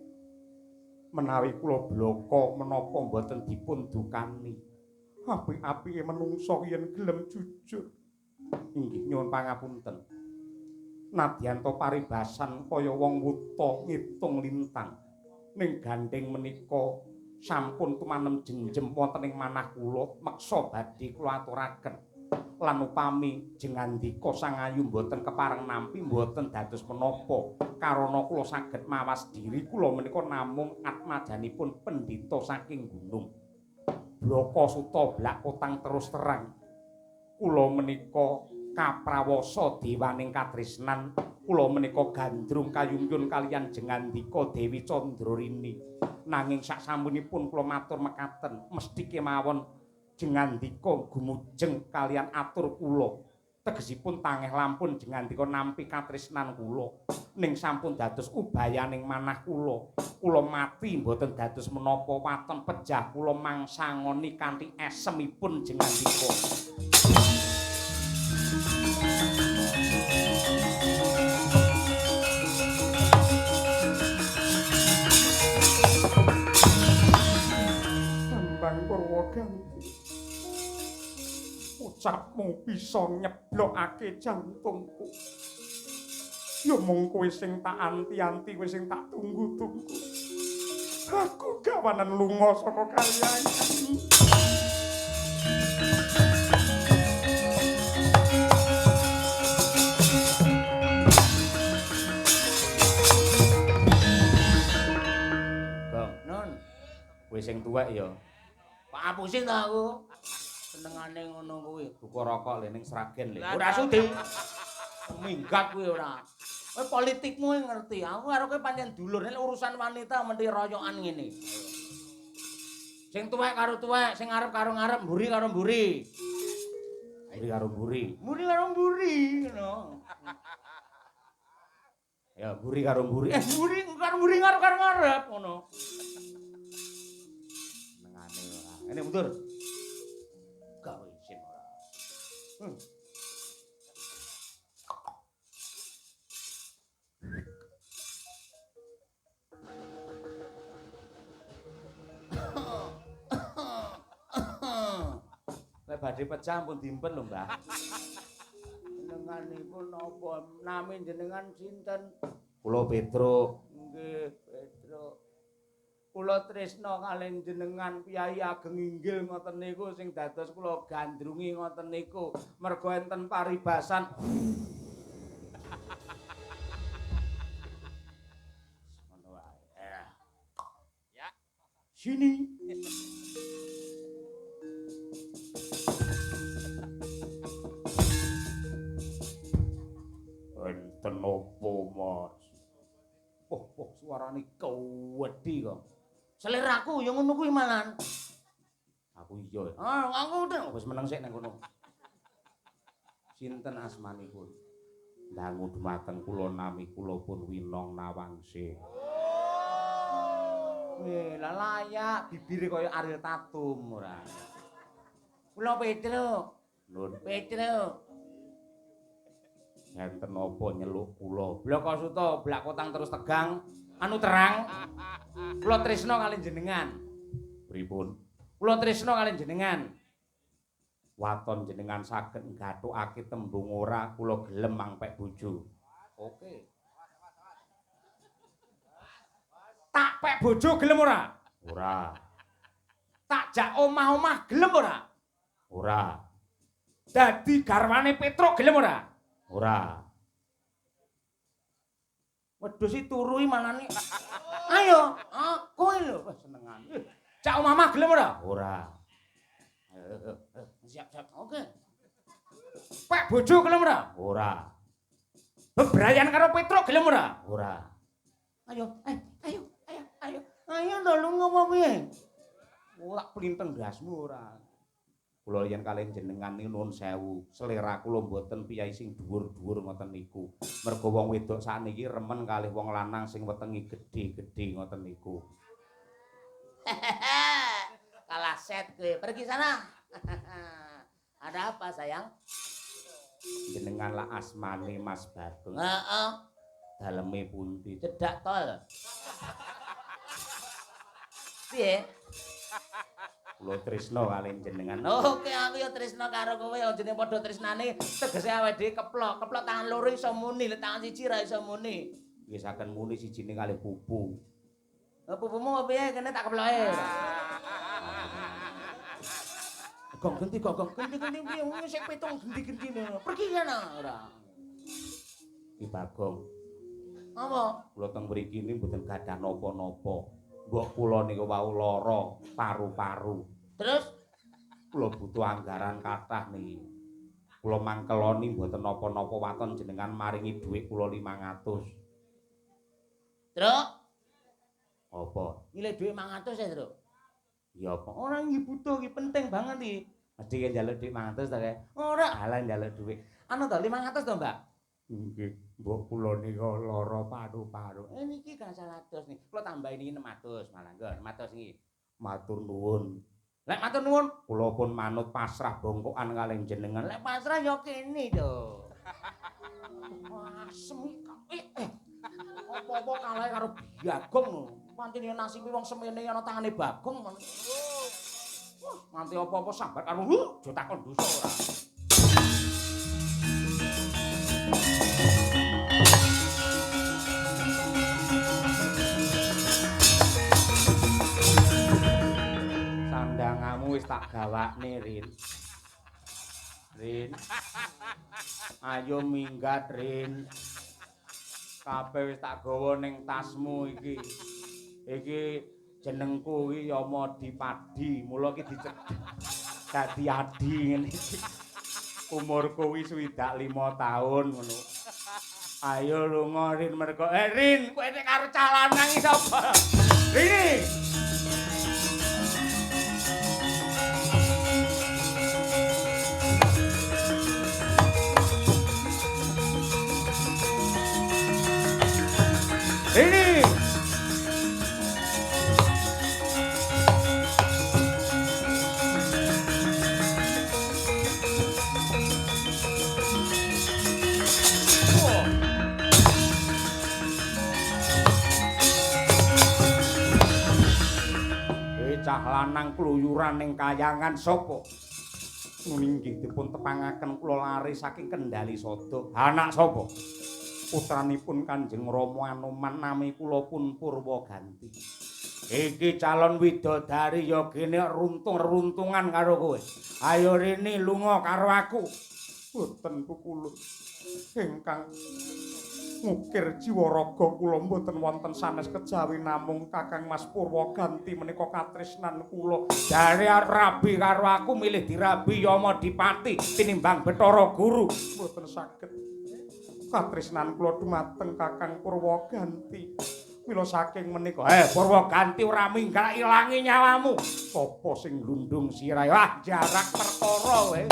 Menawi kula blaka menapa mboten dipun dukani. Apik-apike menungsa yen gelem jujur. Inggih nyuwun pangapunten. Nadyan to paribasan kaya wong wuta ngitung lintang. Ning gandeng menika sampun tumanem jenjem wonten ing manah kula meksa badhe kula aturaken. Lan upami jengandika sang ayu mboten kepareng nampi mboten dados menapa karana kula saged mawas diri kula menika namung atmajanipun pendhita saking gunung Blaka Suta Blak Kotang terus terang kula menika kaprawasa dewaning katresnan kula menika gandrung kayungkun kalian jengandika Dewi Candrarini nanging saksampunipun kula matur mekaten mesti kemawon jengandika gumujeng kalian atur kula tegesipun tangeh lampun jengandika nampi katresnan kula ning sampun dados ubayaning manah kula mati mboten dados menapa waton pejah kula mangsangoni kanthi esemipun jengandika Bambang Purwaganti ucapmu bisa nyeblokake jantungku. Ya mung kowe sing tak anti-anti, kowe sing tak tunggu-tunggu. Aku gawanan lunga saka kaliyan. Bang, non. Kowe sing tuwek ya. Pak apusin ta aku. Senengane ngono kuwi. Buka rokok le ning Sragen le. Ora sudi. Minggat kuwi ora. Kowe politikmu ngerti. Aku karo kowe pancen dulur. Nek urusan wanita mesti royokan ngene. Sing tuwek karo tuwek, sing ngarep karo ngarep, mburi karo mburi. Mburi karo mburi. Mburi karo mburi ngono. Ya mburi karo mburi. Mburi karo mburi ngarep karo ngarep ngono. Senengane ora. Ini mundur. Gawe isin ora. Lek badhe pecah pun dimpen lho, Mbah. Jenenganipun napa? Nami jenengan sinten? Kula Petruk. Nggih, Petruk. Kula tresna kalih jenengan Kyai ageng inggil ngoten niku sing dados kula gandrungi ngoten niku merga enten paribasan. Ngono wae. Ya. Sini. Enten opo, Mas? Oh, suarane kewedhi kok. Seleraku ya ngono kuwi malan. Aku iya. Aku udah Wis meneng sik nang kono. Sinten asmanipun? Dangu dumateng kula nami kula pun Winong Nawangsi. Weh, lah layak bibire kaya Ariel Tatum ora. Kula Petruk. Nun, Petruk. enten apa nyeluk kula? Blaka Suta, Blak Kotang terus tegang, anu terang. Kula tresna kalih jenengan. Pripun? Kula tresna kalih jenengan. Waton jenengan saged nggathukake tembung ora kula gelem mangpek bojo. Oke. Tak pek bojo gelem ora? Ora. Tak jak omah-omah gelem ora? Ora. Dadi garwane Petruk gelem ora? Ora. Wedhus iki turu iki manane. Ayo, kowe lho wis senengan. Cak omah gelem ora? Ora. Siap-siap. Oke. Pek bojo gelem ora? Ora. Bebrayan karo Petruk gelem ora? Ora. Ayo, ayo. Ayo to lu ngomong piye? Ora plinteng dasmu ora. Kula yen kalih jenengan niku nuwun sewu, selera kula mboten piyai sing dhuwur-dhuwur ngoten niku. Mergo wong wedok sakniki remen kalih wong lanang sing wetenge gedhe-gedhe ngoten niku. Kalah set gue. Pergi sana. Ada apa sayang? Jenengan lah asmane Mas Bagong. Heeh. Daleme pundi? Cedak tol. Piye? Kula tresna kalih jenengan. Oke, aku ya tresna karo kowe, ajene padha tresnane. Tegese awake dhewe keplok. Keplok tangan loro iso muni, lek tangan siji ra iso muni. Nggih saken muni sijine kalih pupu. Pupumu piye kene tak keploke. Gong genti piye wong sing pitung genti-gentine. Pergi kana ora. Ki Bagong. Apa? Kula teng mriki ini mboten gadah napa-napa. Mbok kula niku wau lara paru-paru. Terus Kula butuh anggaran kathah niki. Kula mangkeloni mboten napa-napa waton jenengan maringi dhuwit kula 500. Truk, Apa? nilai dhuwit 500 ya, Truk. Ya apa? Ora iki butuh iki penting banget iki. Mesti yen njaluk dhuwit 500 ta kae. Ora, Alah njaluk dhuwit. anu to 500 to, Mbak. Nggih, mbok kula nika lara paru-paru. Niki gangsal atus nih. Kula tambahin iki 600 malah. Nggo 600 iki. Matur nuwun. Lek matur nuwun, Kula pun manut pasrah bongkokan kalih jenengan. lek pasrah ya kene to. Asem iki. Apa-apa kalah karo Bagong. Pancen nasibe wong semene ana tangane Bagong. Wah, nganti apa-apa sambat karo jo takon dosa ora. Sandangamu wis tak gawakne, Rin. Rin. Ayo minggat, Rin. Kabeh wis tak gawa ning tasmu iki. Iki jenengku iki Yama Dipadi, mula iki dadi adi ngene iki. Umurku wis 25 taun ngono. Ayo lunga Rin mergo Rin, kowe nek karo cah lanang iki sapa? Rini. Rini. Cah lanang kluyuran ning kayangan sapa? Nggih dipun tepangaken kula lari saking Kendali Sada. Anak sapa? Putranipun Kanjeng Rama Anoman nami kula pun Purwaganti. Iki calon widodari ya kene runtung-runtungan karo kowe. Ayo rene lunga karo aku. Boten kula. Ingkang ngukir jiwa raga kula mboten wonten sanes kejawi namung Kakang Mas Purwaganti menika katresnan kula. Jare rabi karo aku milih dirabi Yama Dipati tinimbang Bathara Guru. Mboten saged. Katresnan kula dumateng Kakang Purwaganti. Mila saking menika, Purwaganti ora minggal ilangi nyawamu. Sapa sing glundung sirahe? Ah, jarak perkara wae.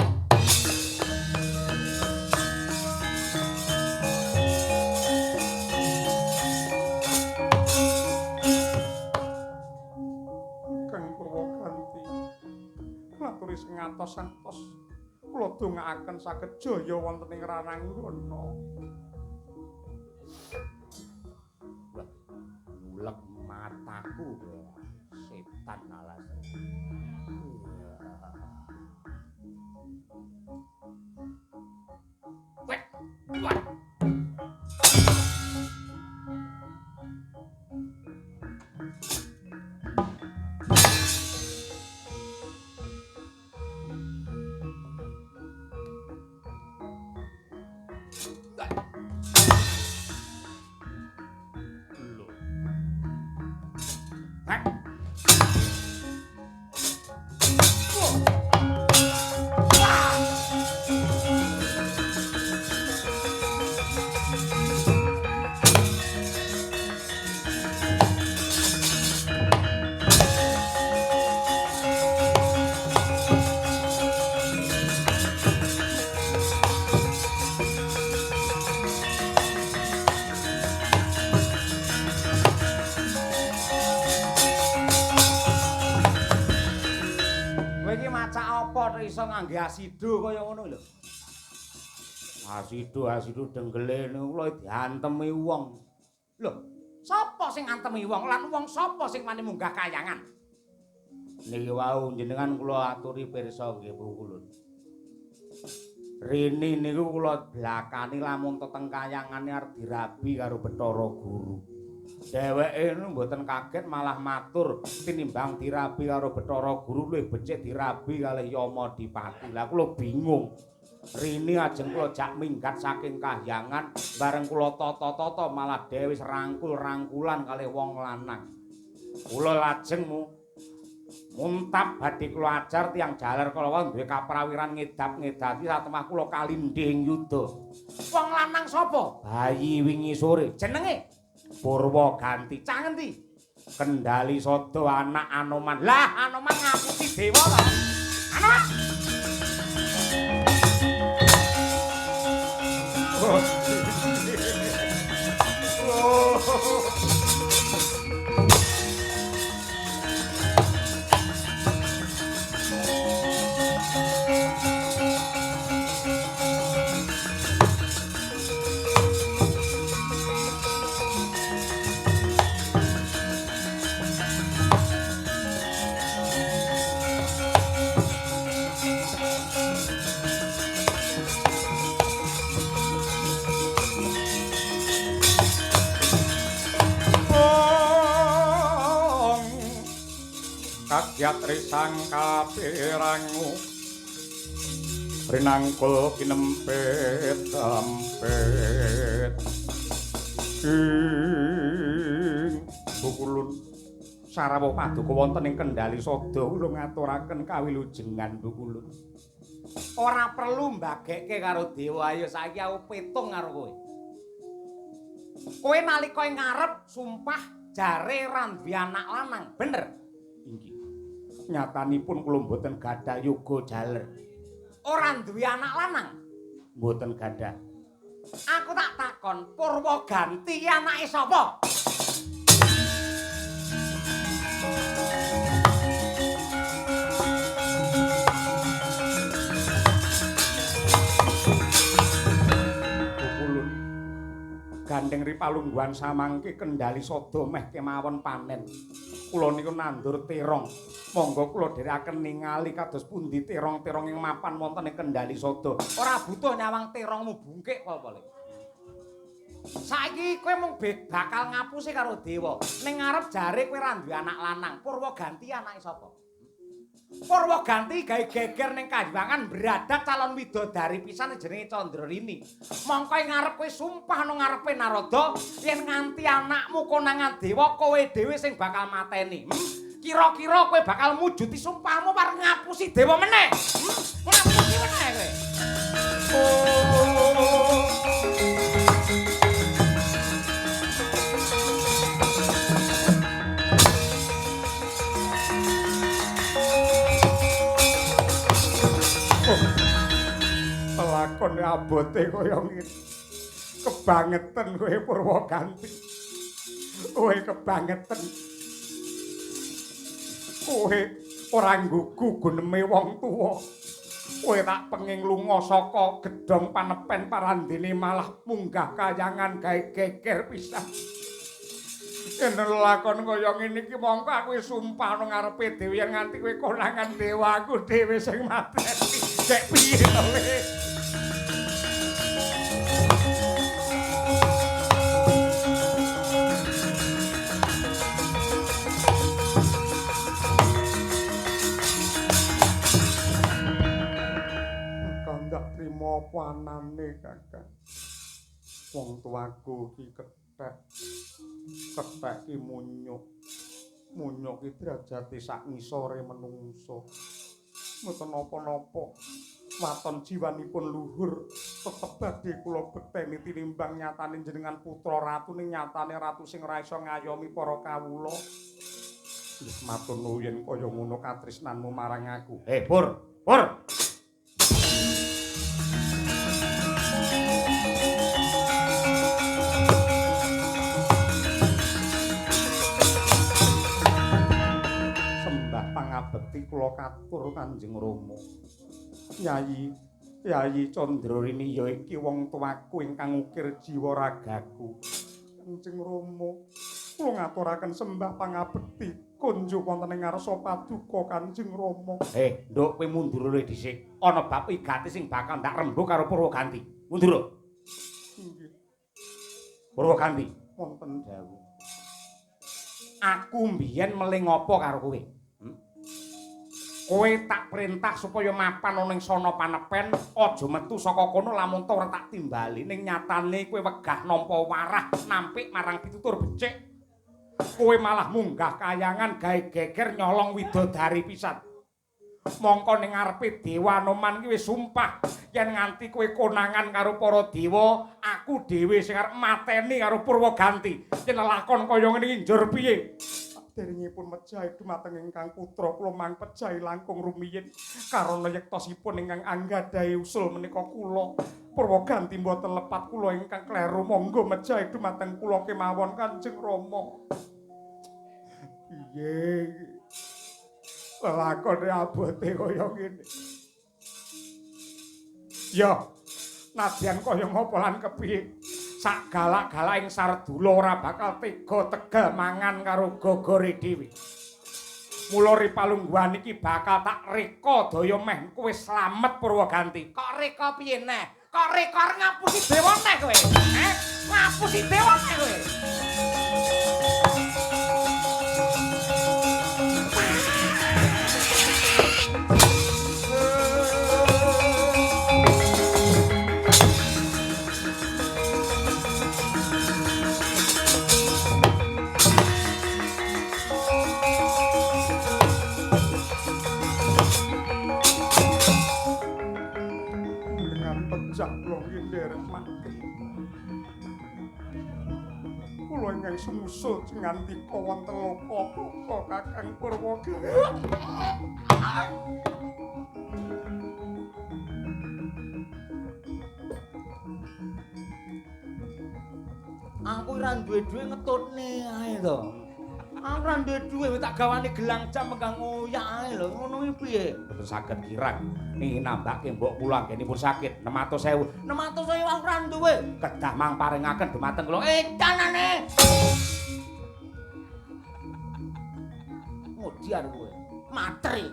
Sing ngantos-antos kula dongaaken saged jaya wonten ing Rananggana. Ngulek mataku setan alas. Wet. ora iso ngangge asido kaya ngono lho. Asido denggele niku kula diantemi wong. Lho, sapa sing ngantemi wong lan wong sapa sing wani munggah kayangan? Niki wau jenengan kula aturi pirsa nggih Bu Kulun. Rini niku kula blakani lamun teteng kayangane arep dirabi karo Bathara Guru. Dheweke niku mboten kaget malah matur tinimbang dirabi karo Bathara Guru luwih becik dirabi kalih Yamadipati. Lah kula bingung. Rini ajeng kula jak minggat saking kahyangan bareng kula tata-tata malah dhewe rangkul-rangkulan kalih wong lanang. Kula lajeng muntap badhe kula ajar tiyang jaler kala wau duwe kaprawiran ngedap-ngedati satemah kula kalindhing yuda. Wong lanang sapa? Bayi wingi sore Jenenge Purwaganti. cah ngendi? Kendali Sada anak Anoman. Lah Anoman ngapusi dewa to. Anoman. Kagyat risang kapirangu rinangkul kinempet dampet Bukulun sarawuh paduka wonten ing Kendali Sada kula ngaturaken kawilujengan Bukulun. Ora perlu mbagekke karo dewa, ayo saiki aku petung karo kowe. Kowe nalika ngarep sumpah jare randhi anak lanang, bener? Inggih. Nyatanipun kula mboten gadah yoga jaler. Ora duwe anak lanang? Mboten gadah. Aku tak takon, Purwaganti anake sapa? Bukulun gandeng ripalungguhan samangke Kendali Sada meh kemawon panen. Kula niku nandur terong. Monggo kula dherekaken ningali kados pundi terong-terong ing mapan wonten ing Kendali Sada. Ora butuh nyawang terongmu bungkik apa le. Saiki kowe mung bakal ngapusi karo dewa. Ning ngarep jare kowe ra duwe anak lanang. Purwaganti anake sapa? Purwaganti gawe geger ning kahyangan beradat calon widodari pisan jenenge Candrarini. Mongko ing ngarep kowe sumpah nang ngarepe Narada yen nganti anakmu konangan dewa kowe dhewe sing bakal mateni. Kira-kira kowe bakal mujuti sumpahmu pareng ngapusi dewa meneh. Ngapusi meneh kowe. Lakone abote kaya ngene. Kebangetan kowe Purwaganti. Kowe kebangetan. Kowe ora nggugu guneme wong tuwa. Kowe tak penging lunga saka gedhong panepen parandene malah munggah kayangan gawe geger pisan. Yen lakon kaya ngene iki mongko aku wis sumpah nang ngarepe dewe yen nganti kowe konangan dewa aku dhewe sing mateni. Dek piye to kowe? Kandak trimo apa anane Kakang. Wong tuaku iki kethek ki munyuk. Munyuk ki derajate sak ngisore menungso. Mboten napa-napa. Waton jiwanipun luhur tetep badhe kula bekteni tinimbang nyatane jenengan putra ratu ning nyatane ratu sing ora iso ngayomi para kawula. Wis matur nuwun yen kaya ngono katresnanmu marang aku. Pur. Pangabekti kula katur Kanjeng Rama. Yayi Candrarini ya iki wong tuaku ingkang ukir jiwa ragaku. Kanjeng Rama, kula ngaturaken sembah pangabekti kunjuk wonten ing ngarsa paduka Kanjeng Rama. Nduk kowe mundur luwih dhisik. Ana bab igati sing bakal ndak rembug karo Purwaganti. Mundur. Nggih. Purwaganti, Wonten dawuh. aku mbiyen meling apa karo kowe? Kowe tak perintah supaya mapan ana ing sono panepen, aja metu saka kono lamun ora tak timbali. Ning nyatane kowe wegah nampa warah nampik marang pitutur becik. Kowe malah munggah kayangan gawe geger nyolong widodari pisan. Mongko ning ngarepe Dewa Anoman ki wis sumpah yen nganti kowe konangan karo para dewa, aku dhewe sing arep mateni karo Purwaganti. Yen lakon kaya ngene iki njur piye? Deringipun mejahi dumateng ingkang putra kula mangpejahi langkung rumiyin karana yektosipun ingkang anggadhahi usul menika kula Purwaganti mboten lepat kula ingkang kleru monggo mejahi dumateng kula kemawon Kanjeng Rama. Piye lakone abote kaya ngene. Ya, nadyan kaya ngapa lan kepiye? Sak galak-galak ing Sardula ora bakal tega tegal mangan karo gogore dhewe. Mula Ripalungguhan iki bakal tak reka daya meh kowe slamet Purwaganti. Kok reka piye neh? Kok reka ngapusi dewa neh kowe? Ngapusi dewa neh kowe. Pejak kula nderek mati. Kula ingkang sumusul nganti wonten loka Kakang Purwaganti. Aku ora duwe-duwe ngetutne ae to. Aku ora duwe duwe tak gawane gelang jam menggang ngoyak ae lho. Ngono iki piye? Boten saged kirang. Niki nambahke mbok kula anggenipun sakit 600.000. 600.000 aku ora duwe. Kedah mang paringaken dumateng kula. Canane. Ngodiar kowe. Matri.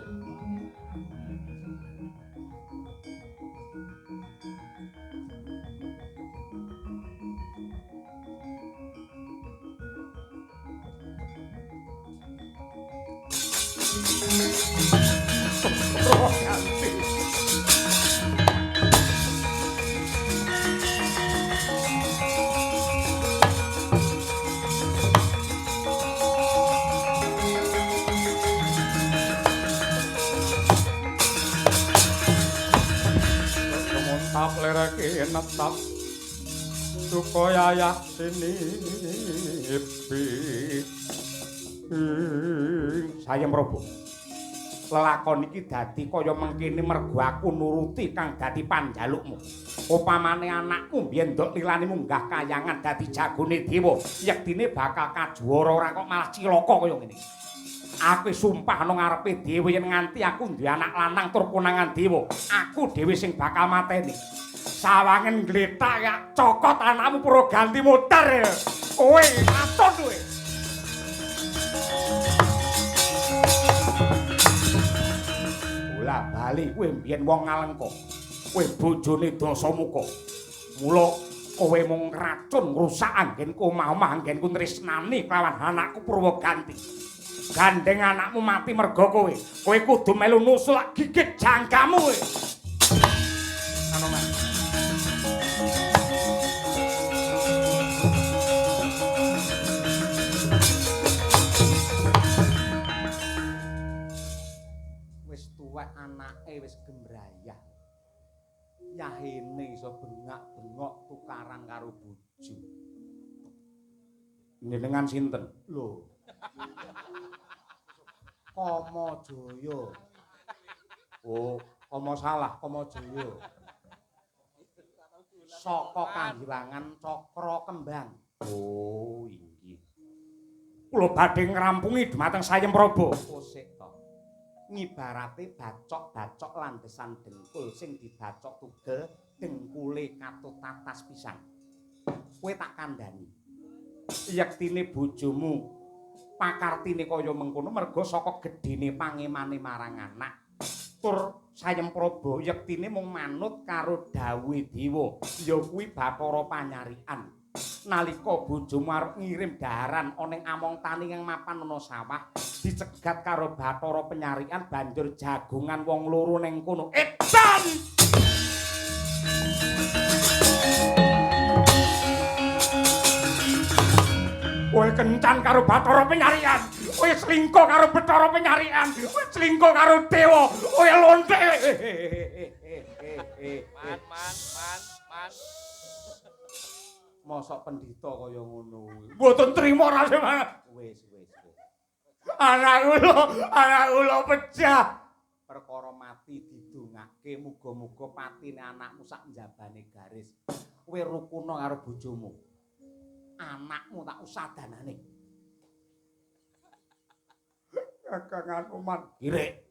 Tap lereke netap supaya yaksini Saya meroboh. Lelakon iki dadi kaya mengkene mergo aku nuruti kang dadi panjalukmu. Upamane anakmu biyen ndok lilane munggah kayangan dadi jagone dewa, yektine bakal kajuara ora kok malah cilaka kaya ngene. Aku sumpah nang ngarepe dewa yen nganti aku duwe anak lanang tur konangan dewa, aku dhewe sing bakal mateni. Sawangen gletak ya cokot anakmu Purwaganti muter. Kowe aton kowe. Bola bali kowe mbiyen wong Ngalengka. Kowe bojone Dasamuka. Mula kowe mung racun ngrusak anggenku omah-omah anggenku tresnani kelawan anakku Purwaganti. Gandeng anakmu mati mergo kowe. Kowe kudu melu nusul gigit jangkamu kowe. Ano Mas? Wis tuwek anake wis gembrayah. Yahene iso bengak-bengok tukaran karo bojo. Njenengan sinten? Lho. Kamajaya. Oh, salah Kamajaya. Saka Kahyangan Cakra Kembang. Oh, inggih. Kula badhe ngrampungi dhumateng Sayempraba. Oh, sik to. ngibarate bacok-bacok landesan dengkul sing dibacok tugel dengkule katut tatas pisan. Kowe tak kandhani. Yektine bojomu pakartine kaya mengkono merga saka gedene pangemane marang anak. Tur Sayempraba yektine mung manut karo dawuhe dewa, ya kuwi Bathara Panyarikan. Nalika bojomu arep ngirim daharan ana ing among tani kang mapan ana sawah, dicegat karo Bathara Panyarikan banjur jagongan wong loro ning kono. Edan! Kowe kencan karo Bathara Panyarikan. Kowe selingkuh karo Bathara Panyarikan. Kowe selingkuh karo dewa. Kowe lonte. Man. Mosok pendhita kaya ngono kuwi. Mboten trima rasane. Wis. Anak kula pecah. Perkara mati didongake muga-muga patine anakmu sak njabane garis. Kowe rukuna karo bojomu. Anakmu tak usah danane. Kakang Anoman. Kirek.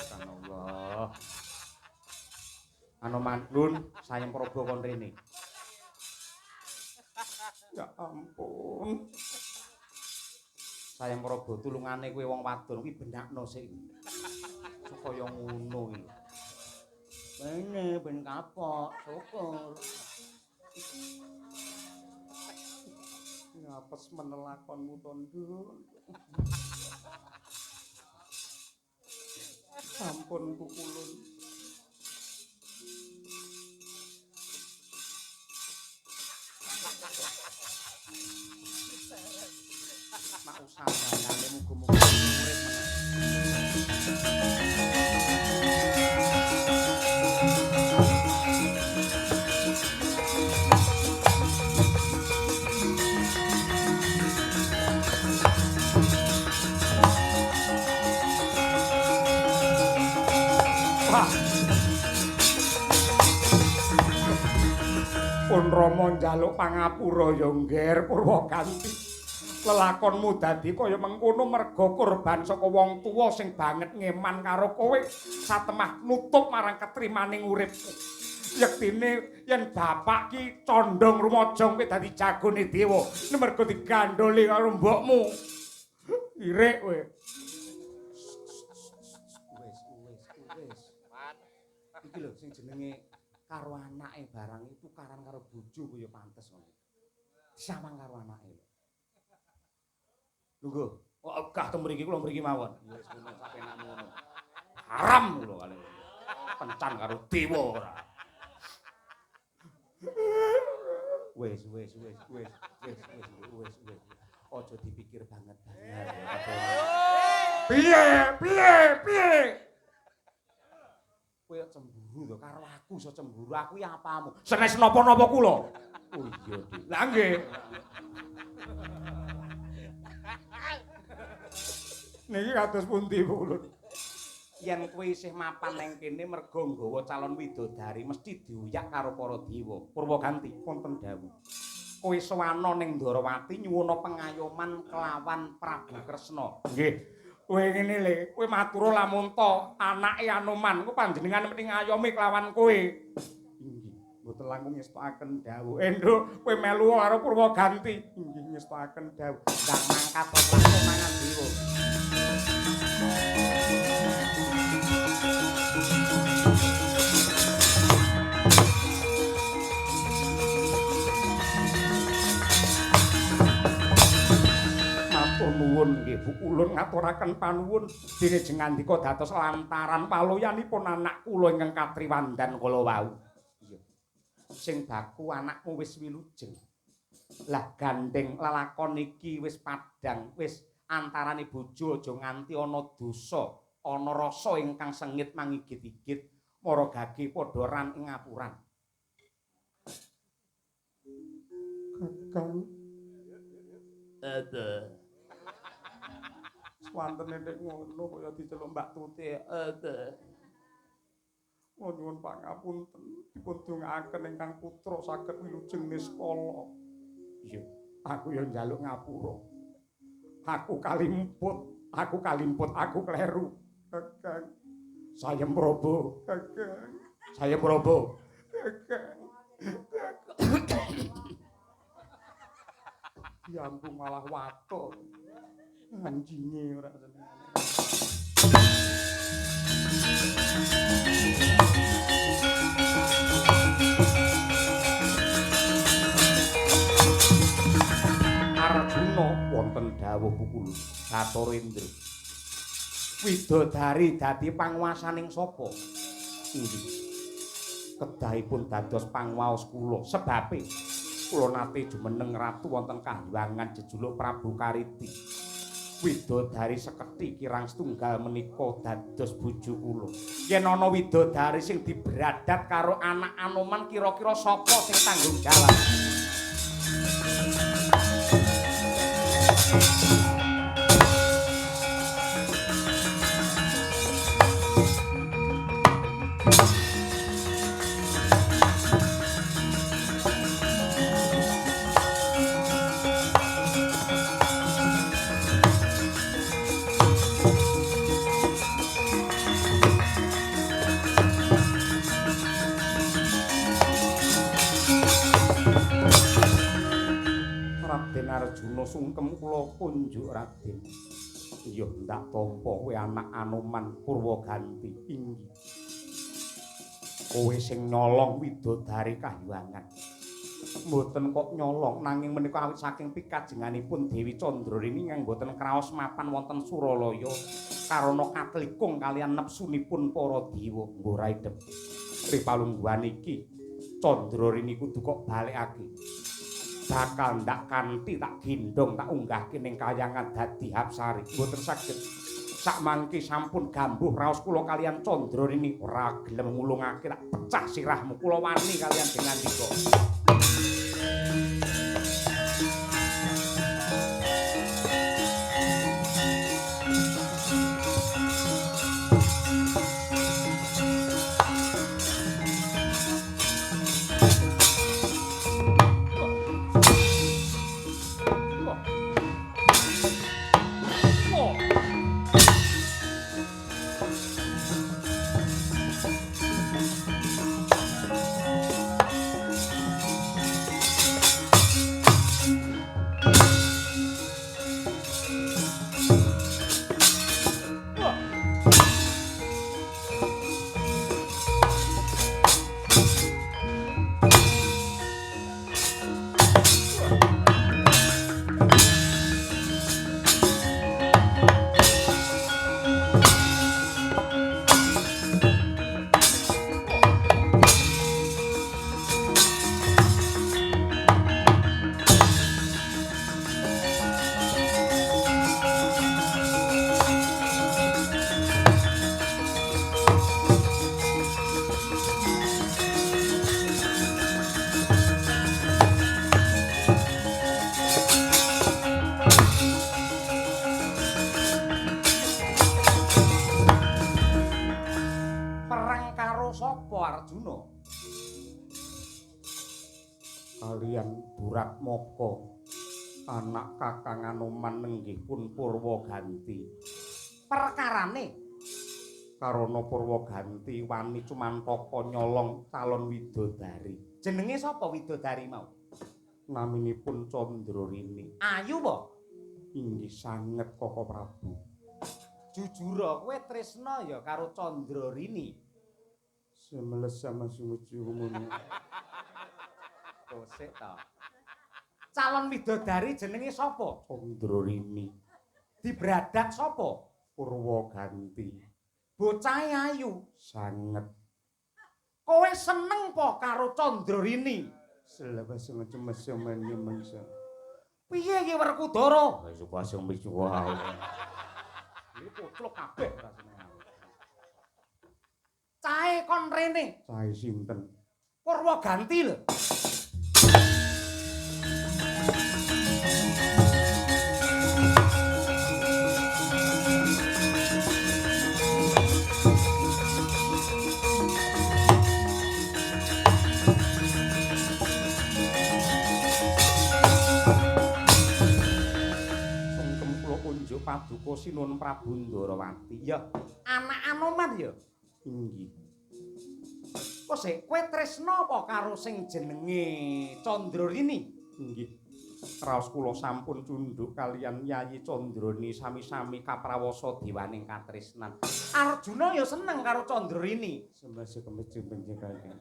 Subhanallah. Anoman Nun, Sayempraba kon rene. Ya ampun. Sayempraba tulungane kowe wong wadon kuwi benakno sik. Supaya ngono iki. Bene ben kapok, syukur. Ngapes menelakonmu tondo. Ampun kukulun. Mak usah dalane muga-muga urip pun Rama njaluk pangapura ya ngger Purwaganti. Lelakonmu dadi kaya mengkono merga kurban saka wong tuwa sing banget ngeman karo kowe satemah nutup marang ketrimaning uripmu. Yektine yen bapak ki condong rumajang kowe dadi jagone dewa, merga digandoli karo mbokmu. Irek kowe. Wis. Iki lho sing jenenge karo anake barang itu tukaran karo bojo ku ya pantes ngono. Disawang karo anake. Lungguh, kok gah teng mriki kula mriki mawon. Ya wis ngono sapenakmu ngono. Haram kula kali. Kencan karo dewa ora. Wis. Aja dipikir banget. Piye? Kowe cemburu to karo aku iso cemburu aku ya apamu. Senes napa-napa kula. Oh iya, Dik. Lah nggih. Niki kados pundi ulun? Yen kowe isih mapan nang kene merga nggawa calon widodari mesti diuyak karo para dewa. Purwaganti wonten dawuh. Kowe sowana ning Ndarawati nyuwuna pengayoman kelawan Prabu Kresna. Nggih. Kowe ngene le, kowe matur lamun to anake Anoman ku panjenengan mesti ngayomi kelawan kowe. Inggih, mboten langkung ngestakaken dawuh. Nduk, kowe melu karo Purwaganti. Inggih ngestakaken dawuh. Ndang mangkat to mangan dewa. Nuwun nggih Bu ulun ngaturaken panuwun dene jengandika dados lantaran paloyanipun anak kula ingkang katriwandan kala wau. Iya. Sing baku anakmu wis wilujeng. Lah gandeng lelakon iki wis padhang, wis Antarane bojo aja nganti ana dosa, ana rasa ingkang sengit mangigit-igit, mara gage padha ran ing ngapuran. Kakang. Ada. Swantene nek ngono kaya diceluk Mbak Tuti. Ada. Nyuwun pangapunten dipun dongaaken ingkang putra saged wilujeng niskala. Iya, aku ya njaluk ngapura. Aku kalimput, aku kleru. Kakang. Sayem Prabu, Kakang. Sayem Prabu. Kakang. Ya ampun malah watuk. Anjinge ora senengane. Arjuna wonten dawuh Pukul Bathara Widodari dadi panguwasaning sapa? Inggih. Kedahipun dados panguwaos kula sebabe kula nate jumeneng ratu wonten kahyangan jejuluk Prabu Kariti. Widodari sekethi kirang setunggal menika dados bojo kula. Yen ana widodari sing dibradat karo anak Anoman kira-kira sapa sing tanggung jawab? Raden Arjuna sungkem kula kunjuk Raden. Iya ndak tampa kowe anak Anoman Purwaganti inggih. Kowe sing nyolong widodari kahyangan. Mboten kok nyolong nanging menika awit saking pikajenganipun Dewi Candrarini ingkang mboten kraos mapan wonten Suralaya karana katlikung kalian nepsunipun para dewa. Mbah Raidep. Ripalungguhan iki Candrarini kudu kok balekake. Bakal ndak kanthi tak gendong tak unggahke ning kahyangan dadi Hapsari. Mboten saged. Sakmangke sampun gambuh raos kula kalian Candrarini ora gelem ngulungake tak pecah sirahmu. Kula wani kalian dengan dika. Arjuna kalian Duratmaka anak Kakang Anoman nenggih pun Purwaganti. Perkarane karana Purwaganti wani Cumantaka nyolong calon widodari. Jenenge sapa widodari mau? Naminipun Candrarini. Ayu apa? Inggih sanget Koko Prabu. Jujur kowe tresna ya karo Candrarini. Semeles sama sumuju ngono. Kosek ta. Calon widodari jenenge sapa? Candrarini. Dibradat sapa? Purwaganti. Bocah ayu sanget. Kowe seneng po karo Candrarini? Selebas macam-macam mangsa. Piye iki Werkudara? Wis sing misu wae. Iki potlok kabeh rasane. Cahe kon rene. Cahe sinten? Purwaganti lho. Unjuk paduka Sinuwun Prabu Ndarawati. Ya, anak Anoman ya. Inggih. Kok sik kowe tresna apa karo sing jenenge Candrarini? Inggih. Raos kula sampun cundhuk kaliyan Yayi Candrani sami-sami kaprawasa dewaning katresnan. Arjuna ya seneng karo Candrarini. Semase kemeje-meje kaliyan.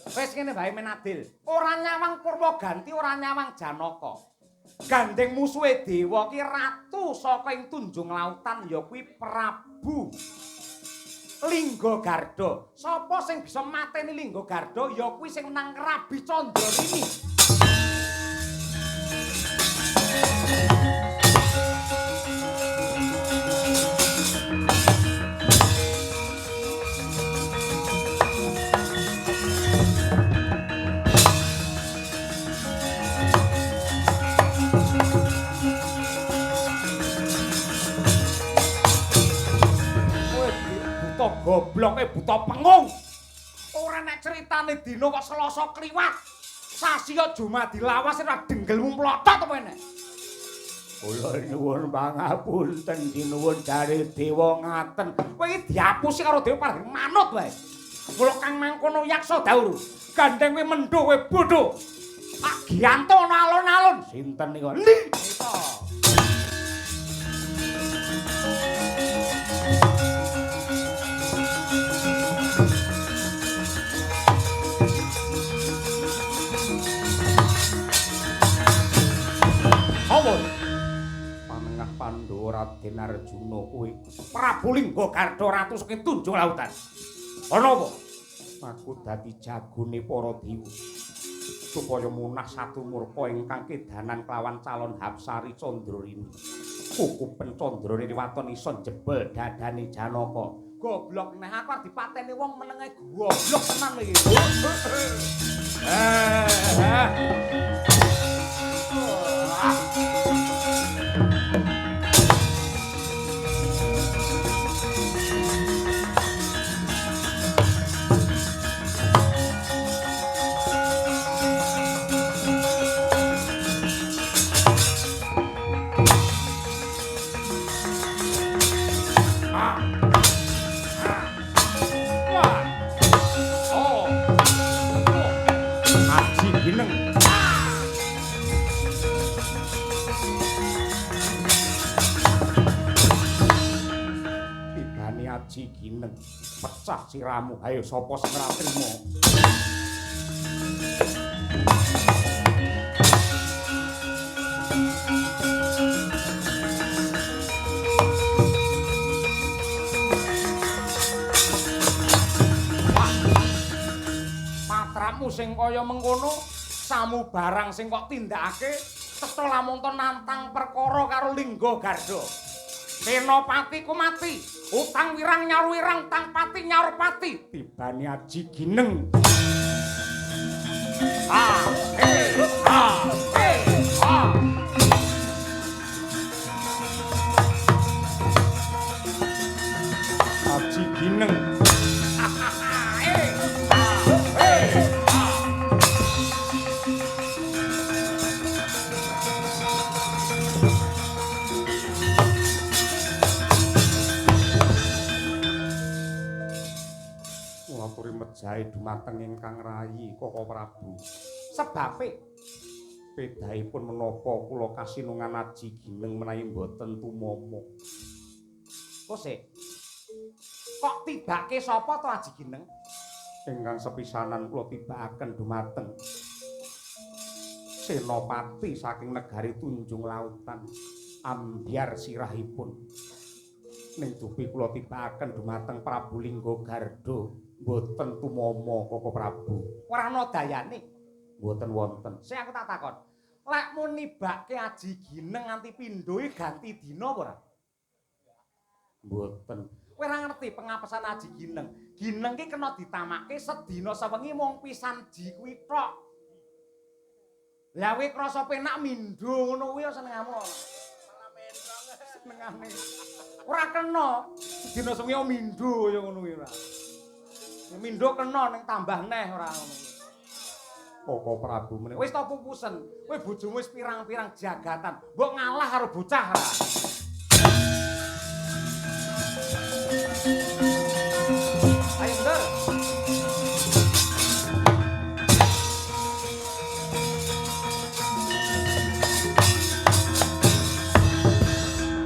Wis ngene bae menadil. Ora nyawang Purwaganti, ora nyawang Janaka. Gandeng musuhe dewa ki ratu saka ing tunjung lautan ya kuwi Prabu Linggagarda. Sapa sing bisa mateni Linggagarda ya kuwi sing menang Rabi Candrarini. Goblok buta pengung. Ora nek critane dina kok Selasa kliwat. Sasi kok Jumadi lawas ora denggelmu mlotot apa enek. Kula nyuwun pangapunten dinuwun jare dewa ngaten. Kowe iki diapusi karo dewa paling manut wae. Mula kang mangkono yaksa daur. Gandeng kowe mendho kowe bodho. Tak gianto ana alun-alun. Sinten niku? Ndi? Eta. Ampun. Panengah Pandhawa Raden Arjuna kuwi Prabu Linggagarda ratu saking tunjung lautan. Ana apa? aku dadi jagone para dewa supaya munah satu murka ingkang kedanan kelawan calon Hapsari Candrarini. Kukupen Candrarini waton iso jebol dadane Janaka. Goblok neh aku arep dipateni wong menenge goblok tenan lho iki. Aji Gineng pecah siramu. Ayo sapa sing ora trima? Patramu sing kaya mengkono, samu barang sing kok tindakake cetha lamun to nantang perkara karo Linggagarda. Senopati ku mati, utang wirang nyaur wirang, tang pati nyaur pati. Tibane Aji Gineng. Aji Gineng. Jahe dumateng ingkang rayi Koko Prabu. Sebabe pedhaipun menapa kula kasinungan Aji Gineng menawi mboten tumama. Kok tibake sapa to Aji Gineng? Ingkang sepisanan kula tibakaken dumateng Senopati saking negari Tunjung Lautan, ambyar sirahipun. Ning dupi kula tibakaken dumateng Prabu Linggagarda. Mboten tumama Koko Prabu. Ora ana dayane. Mboten wonten. Sing aku tak takon. Lek mun nibake aji gineng nganti pindho ganti dina apa ora? Mboten. Kowe ora ngerti pengapesan aji gineng. Gineng ki kena ditamake sedina sewengi mung pisan ji kuwi tok. Lah kowe krasa penak mindho ngono kuwi senengamu. Senengane. Ora kena sedina sewengi mindho ya ngono kuwi ora. Mindho kena ning tambah neh ora ngono. Koko Prabu meneh. Wis ta pupusen. Kowe bojomu wis pirang-pirang jagatan. Mbok ngalah karo bocah ra. Ayo mundur.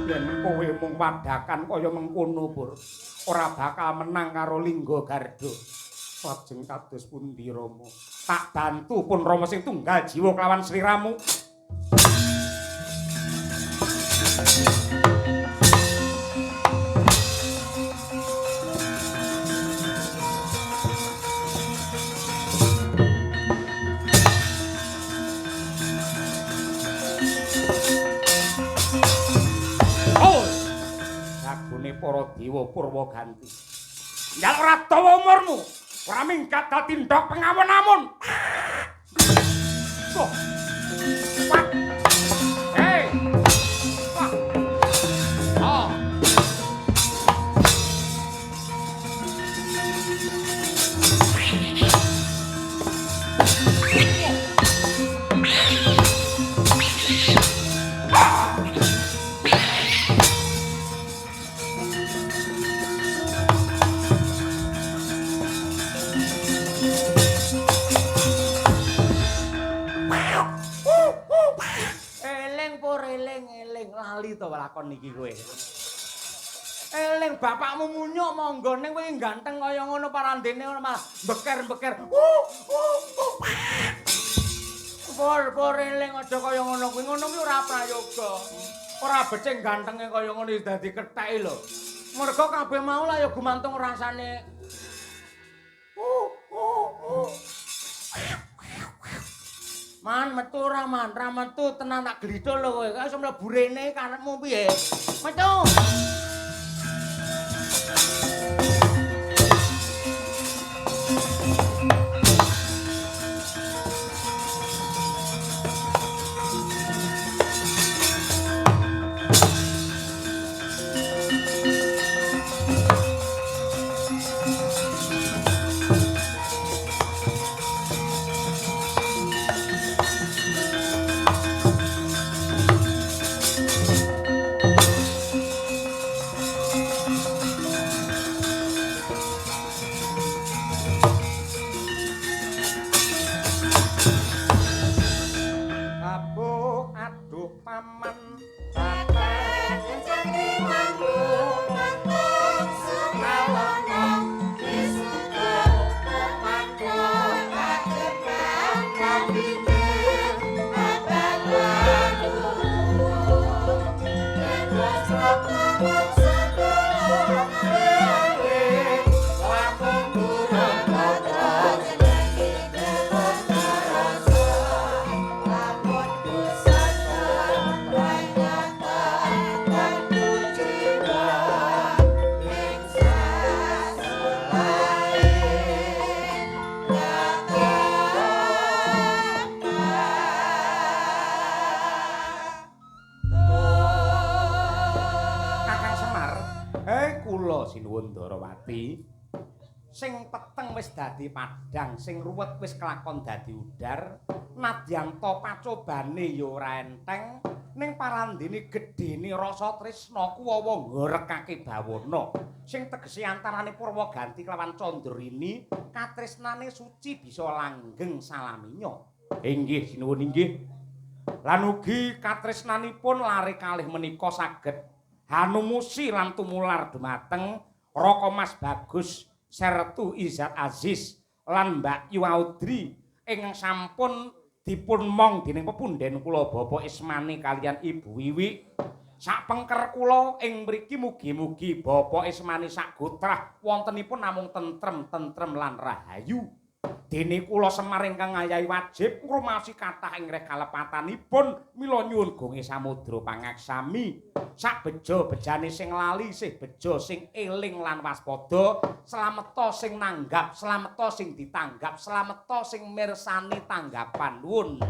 Yen kowe mung wadakan kaya mengkono Pur, ora bakal menang karo Lingga Garda. Lajeng kados pundi Rama? Tak bantu pun Rama sing tunggal jiwa kelawan sliramu. Jagone para dewa Purwaganti. Njaluk ora dawa umurmu. Ora minggat dadi ndok pengawon-awon. Kok. Pak. Hei. Pak. Oh. Eling lali to lakon niki kowe. Eling bapakmu munyuk monggo ning kowe ganteng kaya ngono parandene malah beker-beker. Por eling aja kaya ngono kuwi. Ngono kuwi ora prayoga. Ora becik gantenge kaya ngono dadi ketheki lho. Mergo kabeh mau lah ya gumantung rasane. Man metu ora man, ra metu tenan tak glithuk lho kowe. Kok iso mlebu rene karepmu piye? Metu. Sinuwun Darawati sing peteng wis dadi padhang sing ruwet wis kelakon dadi udar nadyan to pacobane ya ora enteng ning parandene gedhene rasa tresna kuwawa ngrekake bawana sing tegese antarane Purwaganti kelawan Candrini katresnane suci bisa langgeng salaminya. Inggih sinuwun inggih. Lan ugi katresnanipun lare kalih menika saged hanumusi lan tumular dumateng Raka Mas Bagus Sertu Izzat Aziz lan Mbak Yu Audrey ingkang sampun dipun mong dening pepundhen kula Bapak Ismani kaliyan Ibu Wiwi. Sapengker kula ing mriki mugi-mugi Bapak Ismani sak gotrah wontenipun namung tentrem-tentrem lan rahayu. Dene kula Semar ingkang ngayahi wajib ngrumasi kathah ing reh kalepatanipun mila nyuwun gonge samudra pangaksami sak beja-bejane sing lali sih beja sing eling lan waspada slameta sing nanggap slameta sing ditanggap slameta sing mirsani tanggapan nuwun